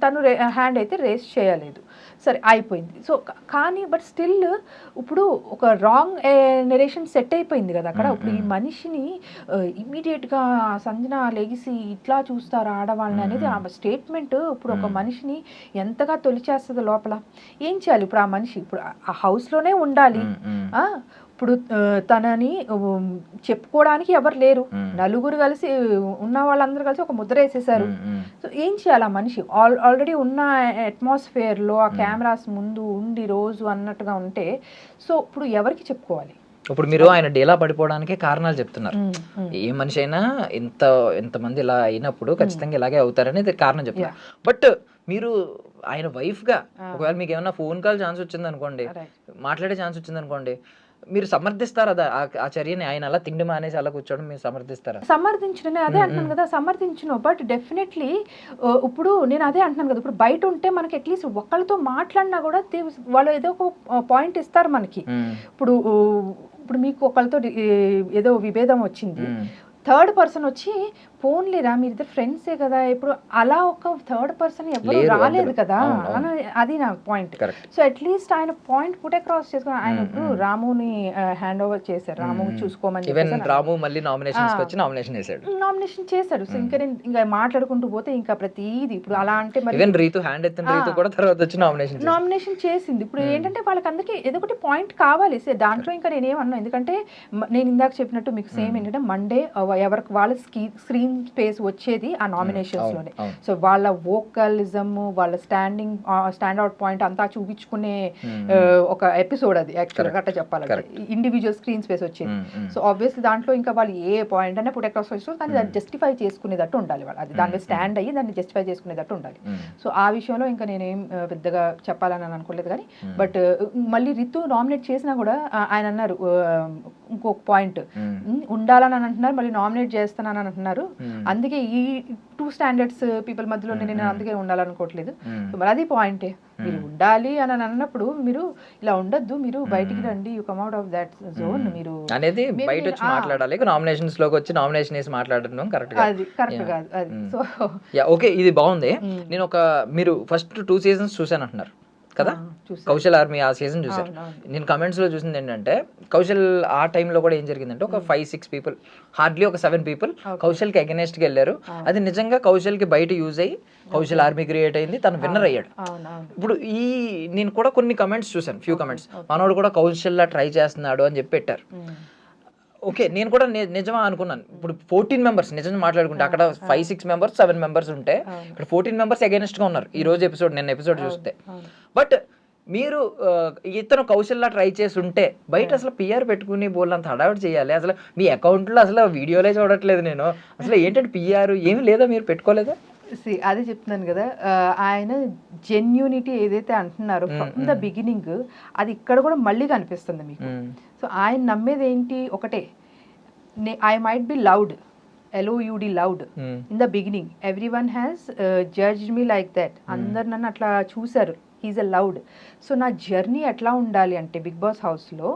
తను హ్యాండ్ అయితే రేస్ చేయలేదు, సరే అయిపోయింది. సో కానీ బట్ స్టిల్ ఇప్పుడు ఒక రాంగ్ నెరేషన్ సెట్ అయిపోయింది కదా అక్కడ. ఇప్పుడు ఈ మనిషిని ఇమ్మీడియట్గా సంజన లెగిసి ఇట్లా చూస్తారు ఆడవాళ్ళని అనేది ఆ స్టేట్మెంట్ ఇప్పుడు ఒక మనిషిని ఎంతగా తొలిచేస్తుంది లోపల. ఏం చేయాలి ఇప్పుడు ఆ మనిషి? ఇప్పుడు ఆ హౌస్లోనే ఉండాలి, ఇప్పుడు తనని చెప్పుకోవడానికి ఎవరు లేరు, నలుగురు కలిసి ఉన్న వాళ్ళందరూ కలిసి ఒక ముద్ర వేసేసారు. సో ఏం చేయాలి ఆ మనిషి? ఆల్రెడీ ఉన్న అట్మాస్ఫియర్లో ఆ కెమెరాస్ ముందు ఉండి రోజు అన్నట్టుగా ఉంటే సో ఇప్పుడు ఎవరికి చెప్పుకోవాలి? ఇప్పుడు మీరు ఆయన డేలా పడిపోవడానికి కారణాలు చెప్తున్నారు. ఏ మనిషి అయినా ఎంతమంది ఇలా అయినప్పుడు ఖచ్చితంగా ఇలాగే అవుతారని కారణం చెప్తున్నారు. బట్ మీరు ఆయన వైఫ్ గా ఒకవేళ మీకు ఏమైనా ఫోన్ కాల్ ఛాన్స్ వచ్చింది అనుకోండి, మాట్లాడే ఛాన్స్ వచ్చింది అనుకోండి, మీరు సమర్థిస్తారా ఆ చర్యని? ఆయన అలా తిండి మానేసి అలా కూర్చోవడం మీరు సమర్థిస్తారా? సమర్థించిన అదే అంటున్నాను కదా, సమర్థించను. బట్ డెఫినెట్లీ ఇప్పుడు నేను అదే అంటున్నాను కదా, ఇప్పుడు బయట ఉంటే మనకి అట్లీస్ట్ ఒకళ్ళతో మాట్లాడినా కూడా వాళ్ళు ఏదో ఒక పాయింట్ ఇస్తారు మనకి. ఇప్పుడు మీకు ఒకళ్ళతో ఏదో విభేదం వచ్చింది, థర్డ్ పర్సన్ వచ్చి పోన్లేరా మీరిద్దరు ఫ్రెండ్సే కదా, ఇప్పుడు అలా ఒక థర్డ్ పర్సన్ ఎవరు రాలేదు కదా, అది నా పాయింట్. సో అట్లీస్ట్ ఆయన పాయింట్ పుట్ అక్రాస్ చేసుకుని ఆయన ఇప్పుడు రాముని హ్యాండ్ ఓవర్ చేశారు, రాము చూసుకోమని నామినేషన్ చేశాడు. సో ఇంకా మాట్లాడుకుంటూ పోతే ఇంకా ప్రతిదీ ఇప్పుడు అలా అంటే నామినేషన్ చేసింది. ఇప్పుడు ఏంటంటే వాళ్ళకందరికీ ఏదో ఒకటి పాయింట్ కావాలి. దాంట్లో ఇంకా నేనేమన్నా, ఎందుకంటే నేను ఇందాక చెప్పినట్టు మీకు సేమ్ ఏంటంటే మండే ఎవరికి వాళ్ళ స్క్రీన్ స్పేస్ వచ్చేది ఆ నామినేషన్స్ లోనే. సో వాళ్ళ వోకలిజం, వాళ్ళ స్టాండ్ అవుట్ పాయింట్ అంతా చూపించుకునే ఒక ఎపిసోడ్ అది యాక్చువల్గా అట్లా చెప్పాలంటే, ఇండివిజువల్ స్క్రీన్ స్పేస్ వచ్చేది. సో ఆబ్వియస్లీ దాంట్లో ఇంకా వాళ్ళు ఏ పాయింట్ అనే పుట్ అక్రాస్ చేస్తారు, కానీ దాన్ని జస్టిఫై చేసుకునేటట్టు ఉండాలి వాళ్ళు, అది దాని మీద స్టాండ్ అయ్యి దాన్ని జస్టిఫై చేసుకునేటట్టు ఉండాలి. సో ఆ విషయంలో ఇంకా నేనేం పెద్దగా చెప్పాలని అనుకోలేదు. కానీ బట్ మళ్ళీ రితు నామినేట్ చేసినా కూడా ఆయన అన్నారు ఇంకొక పాయింట్, ఉండాలని అంటున్నారు మళ్ళీ నామినేట్ చేస్తానని అంటున్నారు, అందుకే ఈ టూ స్టాండర్డ్స్ పీపుల్ మధ్యలో నేను అందుకే ఉండాలనుకోవట్లేదు. మరి అది పాయింటే, మీరు ఉండాలి అని అన్నప్పుడు మీరు ఇలా ఉండొద్దు, మీరు బయటికి రండి, you come out of that zone. మీరు అనేది బయట వచ్చి మాట్లాడాలి, నామినేషన్స్ లోకి వచ్చి నామినేషన్ వేసి మాట్లాడడం కరెక్ట్ అది కరెక్ట్ కాదు అది. సో ఓకే, ఇది బాగుంది. నేను మీరు ఫస్ట్ 2 seasons చూసాను అంటున్నారు కదా, కౌశల్ ఆర్మీ ఆ సీజన్ చూసారు. నేను కమెంట్స్ లో చూసింది ఏంటంటే కౌశల్ ఆ టైంలో కూడా ఏం జరిగిందంటే ఒక 5-6 people, హార్డ్లీ ఒక 7 people కౌశల్ కి అగెనెస్ట్ కి వెళ్ళారు. అది నిజంగా కౌశల్ కి బయట యూజ్ అయ్యి కౌశల్ ఆర్మీ క్రియేట్ అయింది, తను విన్నర్ అయ్యాడు. ఇప్పుడు నేను కూడా కొన్ని కమెంట్స్ చూసాను, ఫ్యూ కమెంట్స్, మనోడు కూడా కౌశల్ లా ట్రై చేస్తున్నాడు అని చెప్పి పెట్టారు. ఓకే, నేను కూడా నిజమా అనుకున్నాను. ఇప్పుడు 14 members నిజంగా మాట్లాడుకుంటే అక్కడ 5-6 members 7 members ఉంటే ఇక్కడ 14 members అగైనెస్ట్ గా ఉన్నారు ఈ రోజు ఎపిసోడ్, నిన్న ఎపిసోడ్ చూస్తే. బట్ మీరు ఇతను కౌశల్లా ట్రై చేసి ఉంటే బయట అసలు పిఆర్ పెట్టుకుని బోల్లంత హడావిడి చేయాలి, అసలు మీ అకౌంట్లో అసలు వీడియోలే చూడట్లేదు నేను, అసలు ఏంటంటే పిఆర్ ఏమి లేదా, మీరు పెట్టుకోలేదా? అదే చెప్తున్నాను కదా, ఆయన జెన్యూనిటీ ఏదైతే అంటున్నారో ఫ్రమ్ ద బిగినింగ్ అది ఇక్కడ కూడా మళ్ళీ కనిపిస్తుంది మీకు. సో ఆయన నమ్మేది ఏంటి, ఒకటే, I might be loud, LOUD loud in the beginning, everyone has judged me like that, అందరు నన్ను అట్లా చూసారు, హీఈస్ ఎ లౌడ్. సో నా జర్నీ ఎట్లా ఉండాలి అంటే బిగ్ బాస్ హౌస్లో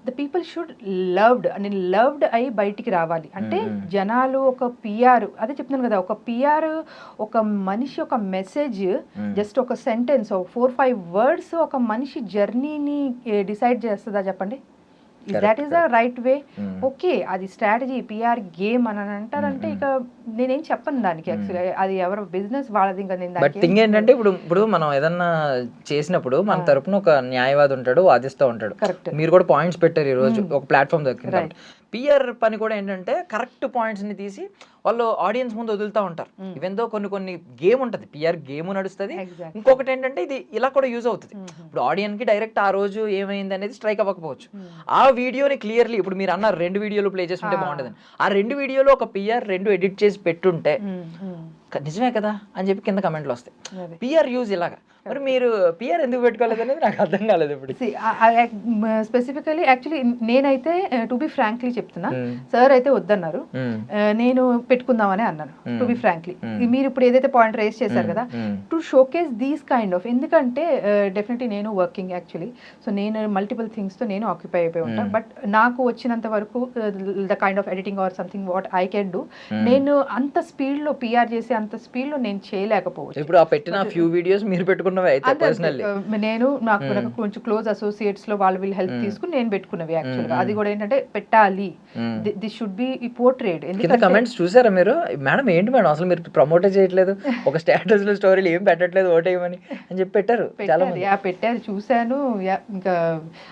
ద పీపుల్ షుడ్ లవ్డ్, నేను లవ్డ్ అయి బయటికి రావాలి అంటే జనాలు ఒక పిఆర్, అదే చెప్తున్నాను కదా, ఒక పిఆర్ ఒక మనిషి ఒక మెసేజ్ జస్ట్ ఒక సెంటెన్స్ 4-5 words ఒక మనిషి జర్నీని డిసైడ్ చేస్తుందా చెప్పండి? That is the right way. Okay, అది స్ట్రాటజీ పిఆర్ గేమ్ అని అంటారంటే ఇక నేనేం చెప్పను దానికి, యాక్చువల్గా అది ఎవరు బిజినెస్ వాళ్ళది. ఇంకా బట్ థింగ్ ఏంటంటే ఇప్పుడు మనం ఏదన్నా చేసినప్పుడు మన తరపున ఒక న్యాయవాది ఉంటాడు, వాదిస్తూ ఉంటాడు. మీరు కూడా పాయింట్స్ పెట్టారు ఈ రోజు ఒక ప్లాట్ఫామ్ దొరికింది. పిఆర్ పని కూడా ఏంటంటే కరెక్ట్ పాయింట్స్ ని తీసి వాళ్ళు ఆడియన్స్ ముందు వదులుతూ ఉంటారు. ఈవెన్ దో కొన్ని గేమ్ ఉంటుంది, పిఆర్ గేమ్ నడుస్తుంది. ఇంకొకటి ఏంటంటే ఇది ఇలా కూడా యూజ్ అవుతుంది. ఇప్పుడు ఆడియన్స్ కి డైరెక్ట్ ఆ రోజు ఏమైంది అనేది స్ట్రైక్ అవ్వకపోవచ్చు. ఆ వీడియోని క్లియర్లీ ఇప్పుడు మీరు అన్నారు 2 వీడియోలు ప్లే చేసి ఉంటే బాగుంటుంది, ఆ 2 వీడియోలో ఒక పిఆర్ 2 ఎడిట్ చేసి పెట్టుంటే నిజమే కదా అని చెప్పి కింద కమెంట్లు వస్తాయి. పిఆర్ యూజ్ ఇలాగా, మరి మీరు పిఆర్ ఎందుకు పెట్టుకోలేదు అనేది నాకు అర్థం కాలేదు. ఇప్పుడు స్పెసిఫికలీ యాక్చువల్లీ నేనైతే టు బి ఫ్రాంక్లీ చెప్తున్నా, సార్ అయితే వద్దన్నారు, నేను పెట్టుకుందామని అన్నాను టు బి ఫ్రాంక్లీ. మీరు ఇప్పుడు ఏదైతే పాయింట్ రేస్ చేశారు కదా, to showcase these kind of, ఎందుకంటే డెఫినెట్లీ నేను వర్కింగ్ యాక్చువల్లీ, సో నేను మల్టిపుల్ థింగ్స్ తో నేను ఆక్యుపై అయిపోయి ఉంటాను. బట్ నాకు వచ్చినంత వరకు the kind of editing or something what I can do, నేను అంత స్పీడ్ లో పిఆర్ చేసి అంత స్పీడ్ లో నేను చేయలేకపోవచ్చు. ఇప్పుడు ఆ పెట్టిన ఫ్యూ వీడియోస్ మీరు పెట్టుకున్న పెట్టుకున్నవి అయితే పర్సనల్లీ. నేను నాకు కొంచెం క్లోజ్ అసోసియేట్స్ లో వాళ్ళు వీళ్ళు హెల్ప్ తీసుకుని నేను పెట్టుకున్నవి యాక్చువల్ గా. అది కూడా ఏంటంటే పెట్టాలి, దిస్ షుడ్ బి పోర్ట్రేట్. కింద కమెంట్స్ చూసారా మీరు? మేడం ఏంటి మేడం అసలు మీరు ప్రమోట్ చేయట్లేదు, ఒక స్టేటస్ లో స్టోరీలు ఏం పెట్టట్లేదు, ఓటేయమని అని చెప్పి పెట్టారు చాలా మంది. పెట్టారు, చూశాను. ఇంకా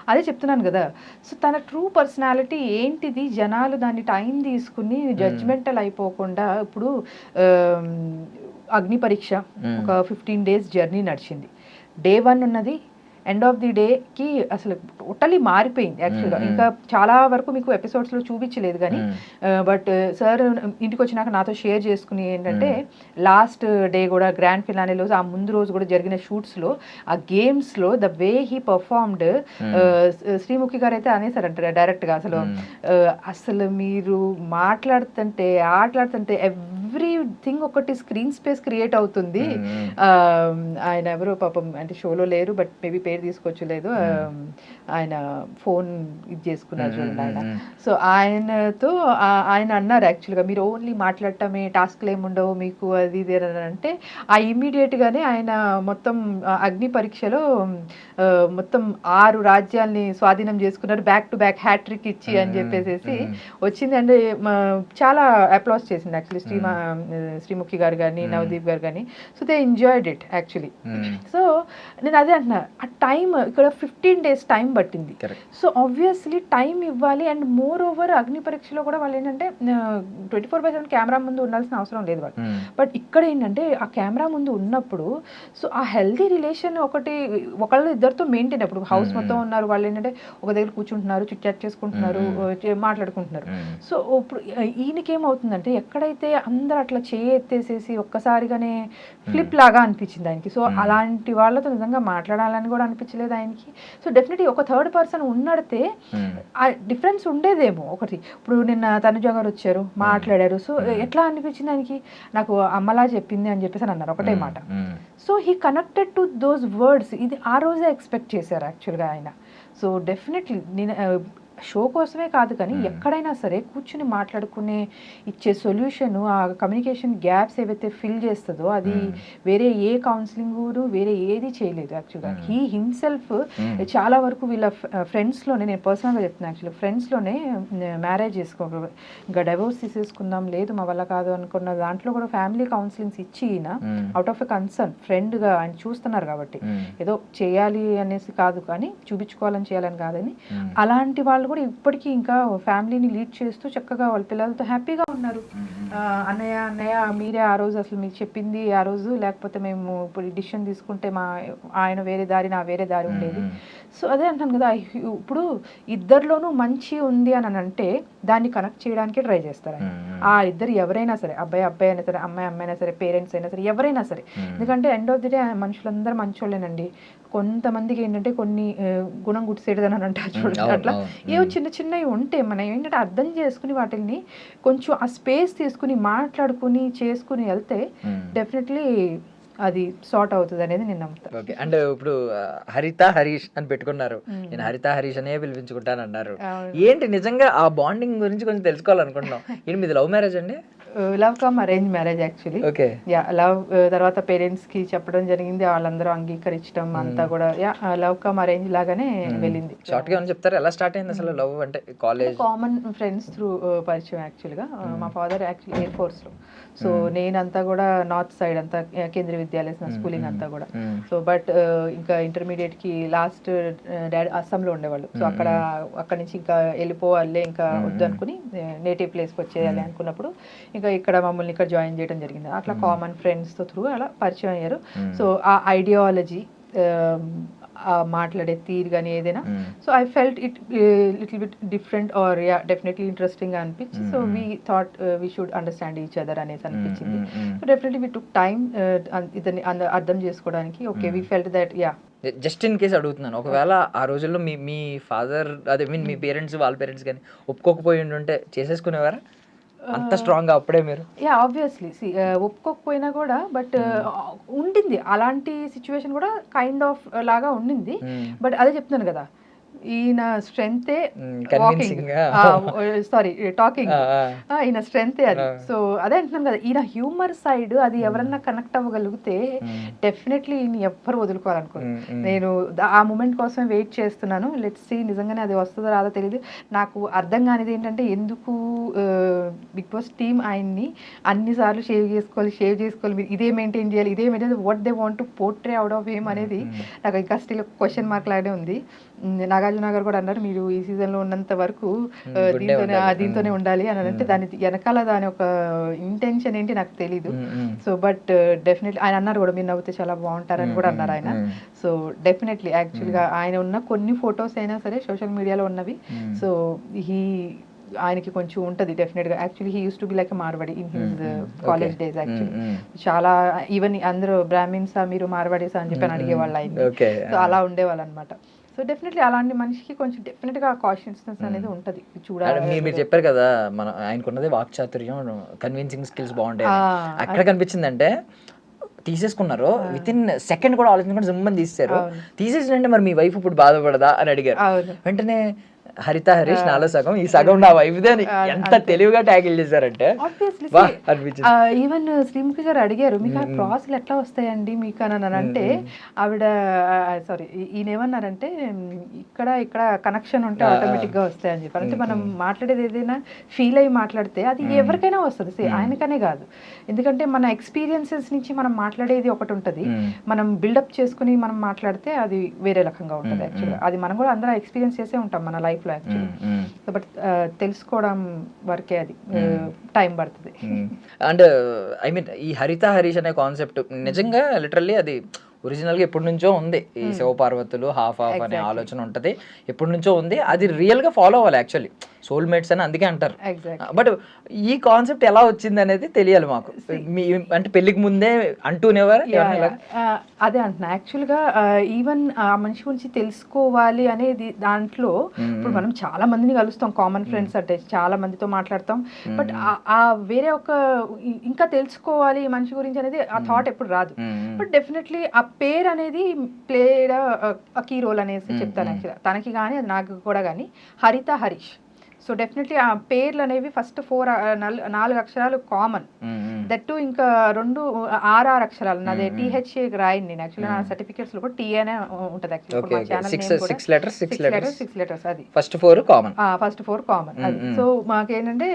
అదే చెప్తున్నాను కదా. సో తన ట్రూ పర్సనాలిటీ ఏంటిది, జనాలు దాన్ని టైం తీసుకుని జడ్జ్మెంటల్ అయిపోకుండా. ఇప్పుడు అగ్ని పరీక్ష ఒక 15 days జర్నీ నడిచింది. Day 1 ఉన్నది, ఎండ్ ఆఫ్ ది డేకి అసలు టోటలీ మారిపోయింది యాక్చువల్గా. ఇంకా చాలా వరకు మీకు ఎపిసోడ్స్లో చూపించలేదు కానీ, బట్ సార్ ఇంటికి వచ్చినాక నాతో షేర్ చేసుకుని ఏంటంటే లాస్ట్ డే కూడా గ్రాండ్ ఫినాలేలో ఆ ముందు రోజు కూడా జరిగిన షూట్స్లో ఆ గేమ్స్లో the way he performed. Sreemukhi గారు అయితే అనేసారంట డైరెక్ట్గా, అసలు మీరు మాట్లాడుతుంటే ఆటలాడుతుంటే ఎవ్రీథింగ్ ఒకటి స్క్రీన్ స్పేస్ క్రియేట్ అవుతుంది. ఆయన ఎవరో పాపం అంటే షోలో లేరు, బట్ మేబీ పేరు తీసుకోవచ్చులేదు, ఆయన ఫోన్ ఇది చేసుకున్నారు చూడండి ఆయన. సో ఆయనతో ఆయన అన్నారు యాక్చువల్గా, మీరు ఓన్లీ మాట్లాడటమే, టాస్క్లు ఏముండవు మీకు అది ఇది అని అంటే, ఆ ఇమ్మీడియట్గానే ఆయన మొత్తం అగ్ని పరీక్షలో మొత్తం 6 రాజ్యాల్ని స్వాధీనం చేసుకున్నారు, బ్యాక్ టు బ్యాక్ హ్యాట్రిక్ ఇచ్చి అని చెప్పేసి వచ్చింది. అండ్ చాలా అప్లాస్ చేసింది యాక్చువల్లీ శ్రీముఖి గారు కానీ నవదీప్ గారు కానీ. So they enjoyed it actually. So నేను అదే అంటున్నా, ఆ టైం ఇక్కడ 15 days టైం పట్టింది. సో ఆబ్వియస్లీ టైం ఇవ్వాలి. అండ్ మోర్ ఓవర్ అగ్ని పరీక్షలో కూడా వాళ్ళు ఏంటంటే 24/7 కెమెరా ముందు ఉండాల్సిన అవసరం లేదు వాళ్ళు. బట్ ఇక్కడ ఏంటంటే ఆ కెమెరా ముందు ఉన్నప్పుడు సో ఆ హెల్దీ రిలేషన్ ఒకళ్ళు ఇద్దరితో మెయింటైన్. అప్పుడు హౌస్ మొత్తం ఉన్నారు, వాళ్ళు ఏంటంటే ఒక దగ్గర కూర్చుంటున్నారు, చిట్ చాట్ చేసుకుంటున్నారు, మాట్లాడుకుంటున్నారు. సో ఇప్పుడు ఈయనకేమవుతుందంటే ఎక్కడైతే అందరు అట్లా ఎత్తేసేసి ఒక్కసారిగానే ఫ్లిప్ లాగా అనిపించింది ఆయనకి. సో అలాంటి వాళ్ళతో నిజంగా మాట్లాడాలని కూడా అనిపించలేదు ఆయనకి. సో డెఫినెట్లీ ఒక థర్డ్ పర్సన్ ఉన్నడితే ఆ డిఫరెన్స్ ఉండేదేమో. ఒకటి ఇప్పుడు నిన్న తనుజ గారు వచ్చారు, మాట్లాడారు. సో ఎట్లా అనిపించింది ఆయనకి, నాకు అమ్మలా చెప్పింది అని చెప్పేసి అన్నారు ఒకటే మాట. So he connected to those words. ఇది ఆ రోజే ఎక్స్పెక్ట్ చేశారు యాక్చువల్గా ఆయన. సో డెఫినెట్లీ నేను షో కోసమే కాదు కానీ ఎక్కడైనా సరే కూర్చుని మాట్లాడుకునే ఇచ్చే సొల్యూషన్, ఆ కమ్యూనికేషన్ గ్యాప్స్ ఏవైతే ఫిల్ చేస్తుందో అది వేరే ఏ కౌన్సిలింగ్ వేరే ఏది చేయలేదు యాక్చువల్గా. హీ హిమ్సెల్ఫ్ చాలా వరకు వీళ్ళ ఫ్రెండ్స్లోనే, నేను పర్సనల్గా చెప్తున్నాను యాక్చువల్లీ, ఫ్రెండ్స్లోనే మ్యారేజ్ ఇంకా డైవోర్స్ తీసేసుకుందాం, లేదు మా వల్ల కాదు అనుకున్న దాంట్లో కూడా ఫ్యామిలీ కౌన్సిలింగ్స్ ఇచ్చి అవుట్ ఆఫ్ ఎ కన్సర్న్ ఫ్రెండ్గా ఆయన చూస్తున్నారు కాబట్టి, ఏదో చేయాలి అనేసి కాదు కానీ చూపించుకోవాలని చేయాలని కాదని, అలాంటి వాళ్ళు కూడా ఇప్పటికీ ఇంకా ఫ్యామిలీని లీడ్ చేస్తూ చక్కగా వాళ్ళ పిల్లలతో హ్యాపీగా ఉన్నారు. అన్నయ్య మీరే ఆ రోజు అసలు మీకు చెప్పింది ఆ రోజు, లేకపోతే మేము ఇప్పుడు డిసిషన్ తీసుకుంటే ఆయన వేరే దారి నా వేరే దారి ఉండేది. సో అదే అంటాను కదా, ఇప్పుడు ఇద్దరిలోనూ మంచి ఉంది అని అంటే దాన్ని కనెక్ట్ చేయడానికి ట్రై చేస్తారు. ఆ ఇద్దరు ఎవరైనా సరే, అబ్బాయి అయినా సరే, అమ్మాయి అయినా సరే, పేరెంట్స్ అయినా సరే, ఎవరైనా సరే. ఎందుకంటే ఎండ్ ఆఫ్ ది డే మనుషులందరూ మంచోళ్ళేనండి. కొంతమందికి ఏంటంటే కొన్ని గుణం గుడిసేదని అని అంటారు చూడండి, అట్లా ఏవో చిన్నవి ఉంటే మనం ఏంటంటే అర్థం చేసుకుని వాటిని కొంచెం ఆ స్పేస్ తీసుకుని మాట్లాడుకుని చేసుకుని వెళ్తే డెఫినెట్లీ అది సార్ట్ అవుతుంది అనేది నేను నమ్ముతాను. ఓకే. అండ్ ఇప్పుడు హరిత హరీష్ అని పెట్టుకున్నారు, నేను హరిత హరీష్ అనే పిలిపించుకుంటాను అన్నారు. ఏంటి నిజంగా ఆ బాండింగ్ గురించి కొంచెం తెలుసుకోవాలనుకుంటున్నాం. ఇది మీది లవ్ మ్యారేజ్ అండి? Love come arrange marriage actually. Okay. Yeah love తర్వాత పేరెంట్స్ కి చెప్పడం జరిగింది, వాళ్ళందరూ అంగీకరించడం అంతా కూడా లవ్ కమ్ అరేంజ్ లాగానే వెళ్ళింది. షార్ట్ గా చెప్తారా ఎలా స్టార్ట్ అయింది అసలు లవ్? అంటే కాలేజ్ కామన్ ఫ్రెండ్స్ త్రూ పరిచయం యాక్చువల్గా. మా ఫాదర్ యాక్చువల్లీ ఎయిర్ ఫోర్స్ లో, సో నేనంతా కూడా నార్త్ సైడ్ అంతా కేంద్రీయ విద్యాలయ స్కూలింగ్ అంతా కూడా. సో బట్ ఇంకా ఇంటర్మీడియట్ కి లాస్ట్ డాడీ అస్సాంలో ఉండేవాళ్ళు. సో అక్కడ నుంచి ఇంకా వెళ్ళిపోవాలి, ఇంకా వద్దు అనుకుని నేటివ్ ప్లేస్కి వచ్చేయాలి అనుకున్నప్పుడు ఇంకా ఇక్కడ మమ్మల్ని ఇక్కడ జాయిన్ చేయడం జరిగింది. అట్లా కామన్ ఫ్రెండ్స్తో త్రూ అలా పరిచయం అయ్యారు. సో ఆ ఐడియాలజీ, మాట్లాడే తీరు కానీ ఏదైనా, so I felt it little bit different or definitely interesting గా అనిపించి, so we thought we should understand each other అనేసి అనిపించింది. So definitely we took time ఇతన్ని అర్థం చేసుకోవడానికి. ఓకే, we felt that just in case అడుగుతున్నాను, ఒకవేళ ఆ రోజుల్లో మీ ఫాదర్ అదే మీన్ మీ పేరెంట్స్ వాళ్ళ పేరెంట్స్ కానీ ఒప్పుకోకపోయి ఉంటే చేసేసుకునేవారా అంత స్ట్రాంగ్ గా అప్పుడే మీరు? ఆబ్వియస్లీ ఒప్పుకోకపోయినా కూడా, బట్ ఉండింది అలాంటి సిచ్యువేషన్ కూడా కైండ్ ఆఫ్ లాగా ఉండింది. బట్ అదే చెప్తున్నాను కదా, ఈయన స్ట్రెంగ్తే Convincing గా. సారీ టాకింగ్, ఈయన స్ట్రెంగ్తే అది. సో అదే అంటున్నాను కదా, ఈయన హ్యూమర్ సైడ్ అది ఎవరన్నా కనెక్ట్ అవ్వగలిగితే డెఫినెట్లీ ఈయన ఎవ్వరు వదులుకోవాలనుకోరు. నేను ఆ మూమెంట్ కోసమే వెయిట్ చేస్తున్నాను. లెట్స్ సీ నిజంగానే అది వస్తుందో రాదో తెలియదు. నాకు అర్థం కానిది ఏంటంటే ఎందుకు బిగ్ బాస్ టీమ్ ఆయన్ని అన్నిసార్లు షేవ్ చేసుకోవాలి, మీరు ఇదే మెయింటైన్ చేయాలి, ఇదే maintain, what they want to portray out of him అనేది నాకు ఇంకా స్టిల్ క్వశ్చన్ మార్క్ లాగే ఉంది. నాగార్జున గారు కూడా అన్నారు మీరు ఈ సీజన్లో ఉన్నంత వరకు దీంతోనే ఉండాలి అని అంటే దాని వెనకాల దాని ఒక ఇంటెన్షన్ ఏంటి నాకు తెలీదు. సో బట్ డెఫినెట్లీ ఆయన అన్నారు కూడా మీరు నవ్వుతే చాలా బాగుంటారని కూడా అన్నారు ఆయన. సో డెఫినెట్లీ యాక్చువల్గా ఆయన ఉన్న కొన్ని ఫొటోస్ అయినా సరే సోషల్ మీడియాలో ఉన్నవి. సో ఆయనకి కొంచెం ఉంటుంది డెఫినెట్గా. Actually he use to be like Marwadi in his college days. Actually చాలా ఈవెన్ అందరూ బ్రాహ్మిన్సా మీరు మార్వాడీసా అని చెప్పి అడిగేవాళ్ళు ఆయన. సో అలా ఉండేవాళ్ళు అనమాట. సో డెఫినెట్లీ అలాంటి మనిషికి కొంచెం డెఫినెట్గా కాన్షియస్నెస్ అనేది ఉంటుంది. చూడాలి మీరు చెప్పారు కదా మన ఆయనకున్నది వాక్చాతుర్యం, కన్విన్సింగ్ స్కిల్స్ బాగుంటాయి. అక్కడ కనిపించిందంటే తీసేసుకున్నారు, విత్ ఇన్ సెకండ్ కూడా ఆలోచించకుండా జమ్మని తీసేశారు. తీసేసినంటే మరి మీ వైఫ్ ఇప్పుడు బాధపడదా అని అడిగారు. వెంటనే హరిత హరీష్ నాలో సగం, ఈ సగం నా వైఫ్ దే అని ఎంత తెలివిగా ట్యాకిల్ చేశారంటే అనిపించింది. ఈవెన్ శ్రీముఖి గారు అడిగారు మీకు ఆ ప్రాసెస్ ఎట్లా వస్తాయండి మీకు అని అంటే ఆవిడ సారీ ఈయన ఏమన్నారంటే ఇక్కడ కనెక్షన్ ఉంటే ఆటోమేటిక్ గా వస్తాయని చెప్పారు. అంటే మనం మాట్లాడేది ఏదైనా ఫీల్ అయ్యి మాట్లాడితే అది ఎవరికైనా వస్తుంది, ఆయనకనే కాదు. ఎందుకంటే మన ఎక్స్పీరియన్సెస్ నుంచి మనం మాట్లాడేది ఒకటి ఉంటుంది, మనం బిల్డప్ చేసుకుని మనం మాట్లాడితే అది వేరే రకంగా ఉంటుంది. యాక్చువల్గా అది మనం కూడా అందరూ ఎక్స్పీరియన్స్ చేసే ఉంటాం మన లైఫ్ లో యాక్చువల్లీ. బట్ తెలుసుకోవడం వరకే అది టైం పడుతుంది. అండ్ ఐ మీన్ ఈ హరిత హరీష్ అనే కాన్సెప్ట్ నిజంగా లిటరల్లీ అది ఒరిజినల్గా ఎప్పటి నుంచో ఉంది. ఈ శివపార్వతులు హాఫ్ అనే ఆలోచన ఉంటుంది, ఎప్పటి నుంచో ఉంది. అది రియల్గా ఫాలో అవ్వాలి యాక్చువల్లీ, సోల్మేట్స్ అని అందుకే అంటారు. బట్ ఈ కాన్సెప్ట్ ఎలా వచ్చింది అనేది తెలియాలి మాకు. అంటే పెళ్లికి ముందే అంటూనేవారు అదే అంటున్నా. యాక్చువల్గా ఈవెన్ ఆ మనిషి గురించి తెలుసుకోవాలి అనేది దాంట్లో ఇప్పుడు మనం చాలా మందిని కలుస్తాం, కామన్ ఫ్రెండ్స్ అంటే చాలా మందితో మాట్లాడతాం. బట్ ఆ వేరే ఒక ఇంకా తెలుసుకోవాలి ఈ మనిషి గురించి అనేది ఆ థాట్ ఎప్పుడు రాదు. బట్ డెఫినెట్లీ ఆ పేరు అనేది ప్లేడ్ కీ రోల్ అనేసి చెప్తాను. యాక్చువల్గా తనకి కానీ అది నాకు కూడా కానీ హరిత హరీష్. సో డెఫినెట్లీ ఆ పేర్లు అనేవి ఫస్ట్ 4 అక్షరాలు కామన్, దట్ ఇంకా 2 6 అక్షరాలు. నాదే THA రాయండి నేను యాక్చువల్లీ నా సర్టిఫికేట్స్ లో కూడా టీ అనే ఉంటుంది. యాక్చువల్లీ 6 లెటర్స్ అది ఫస్ట్ 4 కామన్ అది. సో మాకేంటంటే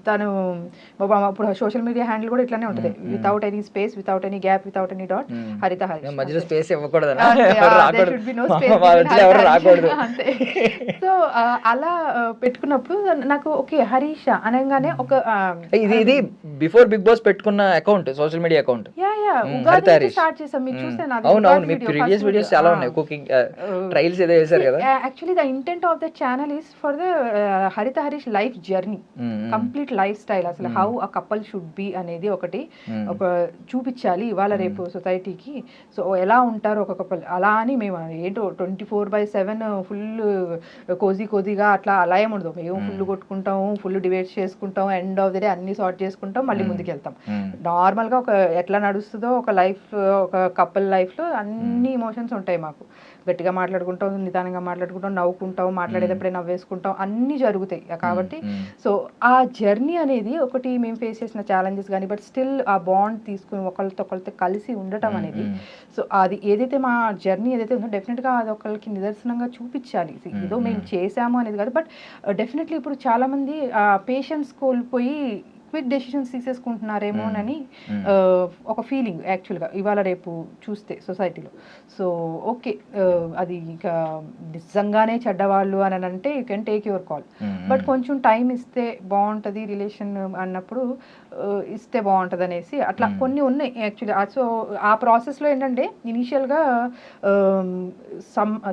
తను ఇప్పుడు సోషల్ మీడియా హ్యాండిల్ కూడా ఇట్లానే ఉంటుంది, without any space, without any gap, without any dot, హరిత హరీష్. మధ్యలో స్పేస్ ఇవ్వకూడదు, సో అలా పెట్టుకున్నప్పుడు నాకు ఓకే హరీష్ అనగానే ఒక ఇది బిఫోర్ బిగ్ బాస్ పెట్టుకున్న account, social media account. Ugadi start చేసాం, మీరు చూస్తే అవునవును మీ ప్రీవియస్ వీడియోస్ చాలా ఉన్నాయి, కుకింగ్ ట్రయల్స్ ఏదో చేశారు కదా. Actually the intent of the channel is for the Haritha Harish life journey, complete life style, అసలు how a couple should be అనేది ఒకటి ఒక చూపించాలి ఇవాళ రేపు సొసైటీకి. సో ఎలా ఉంటారు ఒక కపుల్ అలా అని మేము ఏంటో 24/7 ఫుల్ కోజీగా అట్లా అలా ఏముండదు. మేము ఫుల్ కొట్టుకుంటాము, ఫుల్ డిబేట్స్ చేసుకుంటాం, ఎండ్ ఆఫ్ ది డే అన్ని సార్ట్ చేసుకుంటాం, మళ్ళీ ముందుకు వెళ్తాం. నార్మల్గా ఒక ఎట్లా నడుస్తుందో ఒక లైఫ్, ఒక కపుల్ లైఫ్లో అన్ని ఇమోషన్స్ ఉంటాయి మాకు. గట్టిగా మాట్లాడుకుంటాం, నిదానంగా మాట్లాడుకుంటాం, నవ్వుకుంటాం, మాట్లాడేటప్పుడే నవ్వేసుకుంటాం, అన్నీ జరుగుతాయి. కాబట్టి సో ఆ జర్నీ అనేది ఒకటి మేము ఫేస్ చేసిన ఛాలెంజెస్ కానీ, బట్ స్టిల్ ఆ బాండ్ తీసుకుని ఒకరితో కలిసి ఉండటం అనేది, సో అది ఏదైతే మా జర్నీ ఏదైతే ఉందో డెఫినెట్గా అది ఒకరికి నిదర్శనంగా చూపించాలి. ఏదో మేము చేసాము అనేది కాదు, బట్ డెఫినెట్లీ ఇప్పుడు చాలామంది పేషెన్స్ కోల్పోయి క్విక్ డెసిషన్స్ తీసేసుకుంటున్నారేమోనని ఒక ఫీలింగ్ యాక్చువల్గా ఇవాళ రేపు చూస్తే సొసైటీలో. సో ఓకే అది ఇక నిజంగానే చెడ్డవాళ్ళు అని అంటే you can take your call, but కొంచెం టైం ఇస్తే బాగుంటుంది రిలేషన్ అన్నప్పుడు ఇస్తే బాగుంటుంది అనేసి అట్లా కొన్ని ఉన్నాయి యాక్చువల్లీ. సో ఆ ప్రాసెస్లో ఏంటంటే ఇనీషియల్గా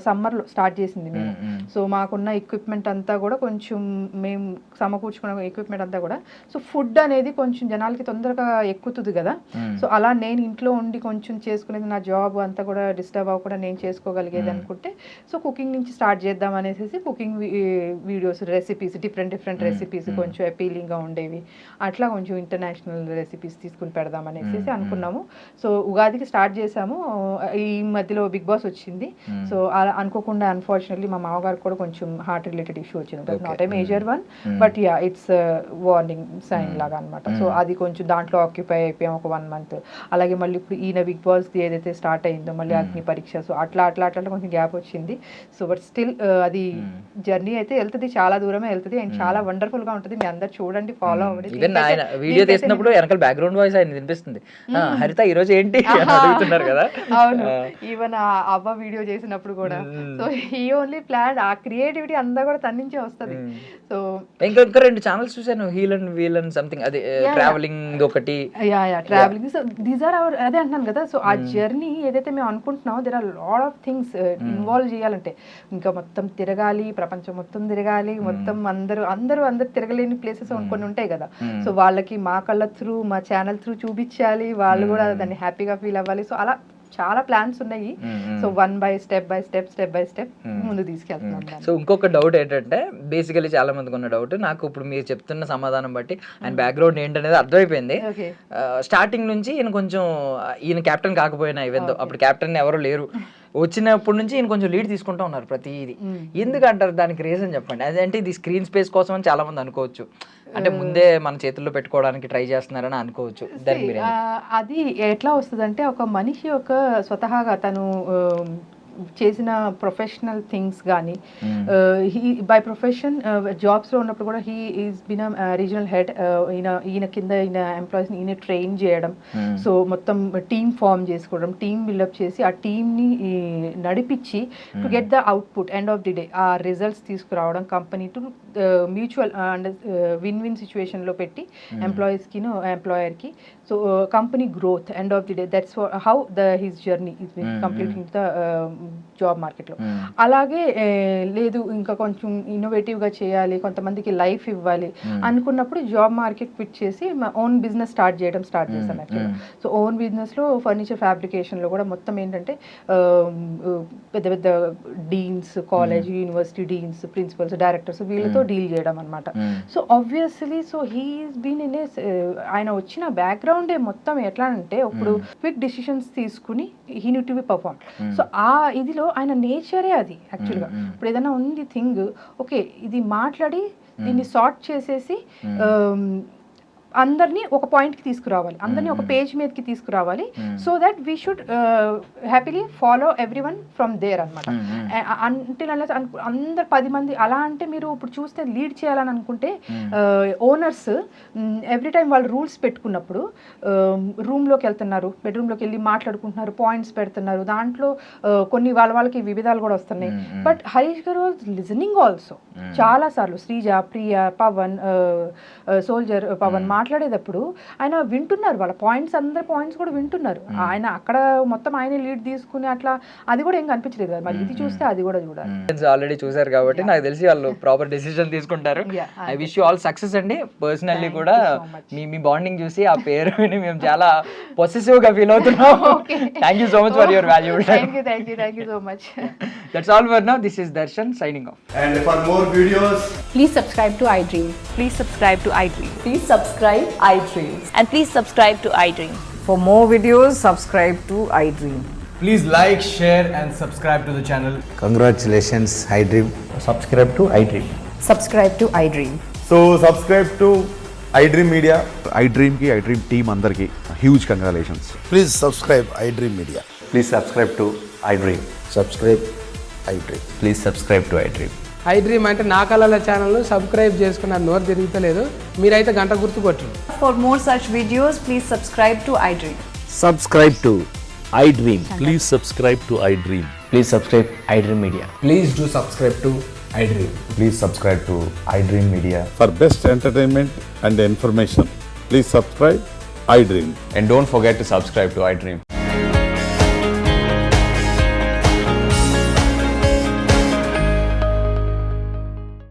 సమ్మర్లో స్టార్ట్ చేసింది మేము. సో మాకున్న ఎక్విప్మెంట్ అంతా కూడా కొంచెం మేము సమకూర్చుకున్న ఎక్విప్మెంట్ అంతా కూడా, సో ఫుడ్ ఫుడ్ అనేది కొంచెం జనాలకి తొందరగా ఎక్కుతుంది కదా, సో అలా నేను ఇంట్లో ఉండి కొంచెం చేసుకునేది, నా జాబ్ అంతా కూడా డిస్టర్బ్ అవ్వకుండా నేను చేసుకోగలిగేది అనుకుంటే సో కుకింగ్ నుంచి స్టార్ట్ చేద్దాం అనేసి cooking videos, recipes, different recipes కొంచెం అపీలింగ్గా ఉండేవి, అట్లా కొంచెం ఇంటర్నేషనల్ రెసిపీస్ తీసుకుని పెడదాం అనేసి అనుకున్నాము. సో ఉగాదికి స్టార్ట్ చేసాము. ఈ మధ్యలో బిగ్ బాస్ వచ్చింది. సో అలా అనుకోకుండా అన్ఫార్చునేట్లీ మా మామగారు కూడా కొంచెం హార్ట్ రిలేటెడ్ ఇష్యూ వచ్చింది. But not a major one, but yeah it's warning sign లాగా అనమాట. సో అది కొంచెం దాంట్లో ఆక్యుపై అయిపోయాం ఒక 1 month. అలాగే మళ్ళీ ఇప్పుడు ఈయన బిగ్ బాస్ ఏదైతే స్టార్ట్ అయిందో మళ్ళీ అగ్ని పరీక్ష, సో అట్లా కొంచెం గ్యాప్ వచ్చింది. సో బట్ స్టిల్ అది జర్నీ అయితే వెళ్తుంది, చాలా దూరమే వెళ్తుంది అండ్ చాలా వండర్ఫుల్ గా ఉంటుంది. మీ అందరు చూడండి, ఫాలో అవ్వండి. వీడియో తీసినప్పుడు వెనకాల బ్యాక్గ్రౌండ్ వాయిస్ ఆయన వినిపిస్తుంది, హరిత ఈ రోజు ఏంటి అడుగుతున్నారు కదా. అవును, ఈవెన్ అవ్వ వీడియో చేసినప్పుడు కూడా సో ఈ ఓన్లీ ప్లాన్, ఆ క్రియేటివిటీ అంతా కూడా తన నుంచే వస్తుంది. సో ఇంకా 2 ఛానల్స్ చూసాను, heal and wheel and something, అది ట్రావెలింగ్ ఒకటి. Travelling, so these are our, అదే అంటున్నాను కదా. సో ఆ జర్నీ ఏదైతే మేము అనుకుంటున్నామో there are lot of things involve చేయాలంటే, ఇంకా మొత్తం తిరగాలి, ప్రపంచం మొత్తం తిరగాలి, మొత్తం అందరూ తిరగలేని ప్లేసెస్ కొన్ని ఉంటాయి కదా. సో వాళ్ళకి మా కళ్ళ త్రూ, మా ఛానల్ త్రూ చూపించాలి, వాళ్ళు కూడా దాన్ని హ్యాపీగా ఫీల్ అవ్వాలి. సో అలా చాలా ప్లాన్స్ ఉన్నాయి. సో స్టెప్ బై స్టెప్ ముందు తీసుకెళ్తున్నాం. సో ఇంకొక డౌట్ ఏంటంటే, బేసికలీ చాలా మందికి ఉన్న డౌట్, నాకు ఇప్పుడు మీరు చెప్తున్న సమాధానం బట్టి ఆయన బ్యాక్గ్రౌండ్ ఏంటనేది అర్థమైపోయింది. స్టార్టింగ్ నుంచి ఈయన కెప్టెన్ కాకపోయినా, ఈవెన్ అప్పుడు కెప్టెన్ ఎవరు లేరు, వచ్చినప్పటి నుంచి ఈయన కొంచెం లీడ్ తీసుకుంటూ ఉన్నారు ప్రతిదీ. ఎందుకంటారు, దానికి రీజన్ చెప్పండి. అదంటే ఇది స్క్రీన్ స్పేస్ కోసం అని చాలా మంది అనుకోవచ్చు, అంటే ముందే మన చేతుల్లో పెట్టుకోవడానికి ట్రై చేస్తున్నారని అనుకోవచ్చు. అది ఎట్లా వస్తుంది అంటే, ఒక మనిషి ఒక స్వతహాగా తను చేసిన ప్రొఫెషనల్ థింగ్స్ కానీ, బై ప్రొఫెషన్ జాబ్స్లో ఉన్నప్పుడు కూడా he is been regional head, ఈయన కింద ఎంప్లాయీస్ని ఈయన ట్రైన్ చేయడం, సో మొత్తం టీమ్ ఫామ్ చేసుకోవడం, టీమ్ బిల్డప్ చేసి ఆ టీమ్ని నడిపించి to get the output end of the day, ఆ రిజల్ట్స్ తీసుకురావడం, company to mutual and win win సిచ్యువేషన్లో పెట్టి ఎంప్లాయీస్కి ఎంప్లాయర్కి, so company growth end of the day. That's how his journey is been completing the job మార్కెట్లో. అలాగే లేదు ఇంకా కొంచెం ఇన్నోవేటివ్గా చేయాలి, కొంతమందికి లైఫ్ ఇవ్వాలి అనుకున్నప్పుడు జాబ్ మార్కెట్ క్విట్ చేసి ఓన్ బిజినెస్ స్టార్ట్ చేశాను యాక్చువల్గా. సో ఓన్ బిజినెస్లో ఫర్నిచర్ ఫ్యాబ్రికేషన్లో కూడా మొత్తం ఏంటంటే పెద్ద పెద్ద deans, college university deans, principals, directors వీళ్ళతో డీల్ చేయడం అనమాట. So obviously so he's been in ఆయన వచ్చిన బ్యాక్గ్రౌండే మొత్తం ఎట్లా అంటే, ఇప్పుడు క్విక్ డిసిషన్స్ తీసుకుని he need to be perform. So ఆ ఇదిలో ఆయన నేచరే అది యాక్చువల్గా. ఇప్పుడు ఏదైనా ఉంది థింగ్, ఓకే ఇది మాట్లాడి దీన్ని సార్ట్ చేసేసి అందరినీ ఒక పాయింట్కి తీసుకురావాలి, అందరినీ ఒక పేజ్ మీదకి తీసుకురావాలి, so that we should happily follow every one from there అనమాట. అంటే అందరు 10 మంది అలా అంటే, మీరు ఇప్పుడు చూస్తే లీడ్ చేయాలని అనుకుంటే ఓనర్స్ ఎవ్రీ టైం వాళ్ళు రూల్స్ పెట్టుకున్నప్పుడు రూమ్లోకి వెళ్తున్నారు, బెడ్రూమ్లోకి వెళ్ళి మాట్లాడుకుంటున్నారు, పాయింట్స్ పెడుతున్నారు, దాంట్లో కొన్ని వాళ్ళకి వివిధాలు కూడా వస్తున్నాయి. బట్ హరీష్ గారు వాజ్ లిజనింగ్ ఆల్సో చాలా సార్లు. శ్రీజ, ప్రియ, పవన్, సోల్జర్ పవన్ మాట్లాడేటప్పుడు ఆయన వింటున్నారు, వాళ్ళ పాయింట్స్, అందరి పాయింట్స్ కూడా వింటున్నారు. ఆయన అక్కడ మొత్తం ఆయన లీడ్ తీసుకుని అట్లా అది కూడా ఏం కనిపించలేదు కదా. మరి ఇది చూస్తే అది కూడా చూడాలి. ఆల్రెడీ చూసారు కాబట్టి నాకు తెలిసి వాళ్ళు ప్రాపర్ డెసిషన్ తీసుకుంటారు. I wish you all success అండి. పర్సనల్లీ కూడా మీ బాండింగ్ చూసి ఆ పేరు విని మేము చాలా పొసెసివ్ గా ఫీల్ అవుతున్నాం. Thank you so much for your valuable time. Thank you so much. That's all for now. This is Darshan signing off. And for more videos, please subscribe to iDream. Please subscribe to iDream. Please subscribe iDream. And please subscribe to iDream. For more videos, subscribe to iDream. please like, share and subscribe to the channel. Congratulations, iDream. Subscribe to iDream. Subscribe to iDream. So subscribe to iDream Media. iDream ki iDream team andarki huge congratulations. Please subscribe iDream Media. Please subscribe to iDream. Subscribe iDream. Please subscribe to iDream. iDream అంటే నా కళల channel subscribe చేసుకున్న నోరు తిరుగుతలేదు, మీరైతే గంట గుర్తు కొట్టండి. For more such videos, please subscribe to iDream. Subscribe to iDream. Please subscribe to iDream. Please subscribe iDream Media. Please do subscribe to iDream. Please subscribe to iDream Media. For best entertainment and information, please subscribe iDream. And don't forget to subscribe to iDream.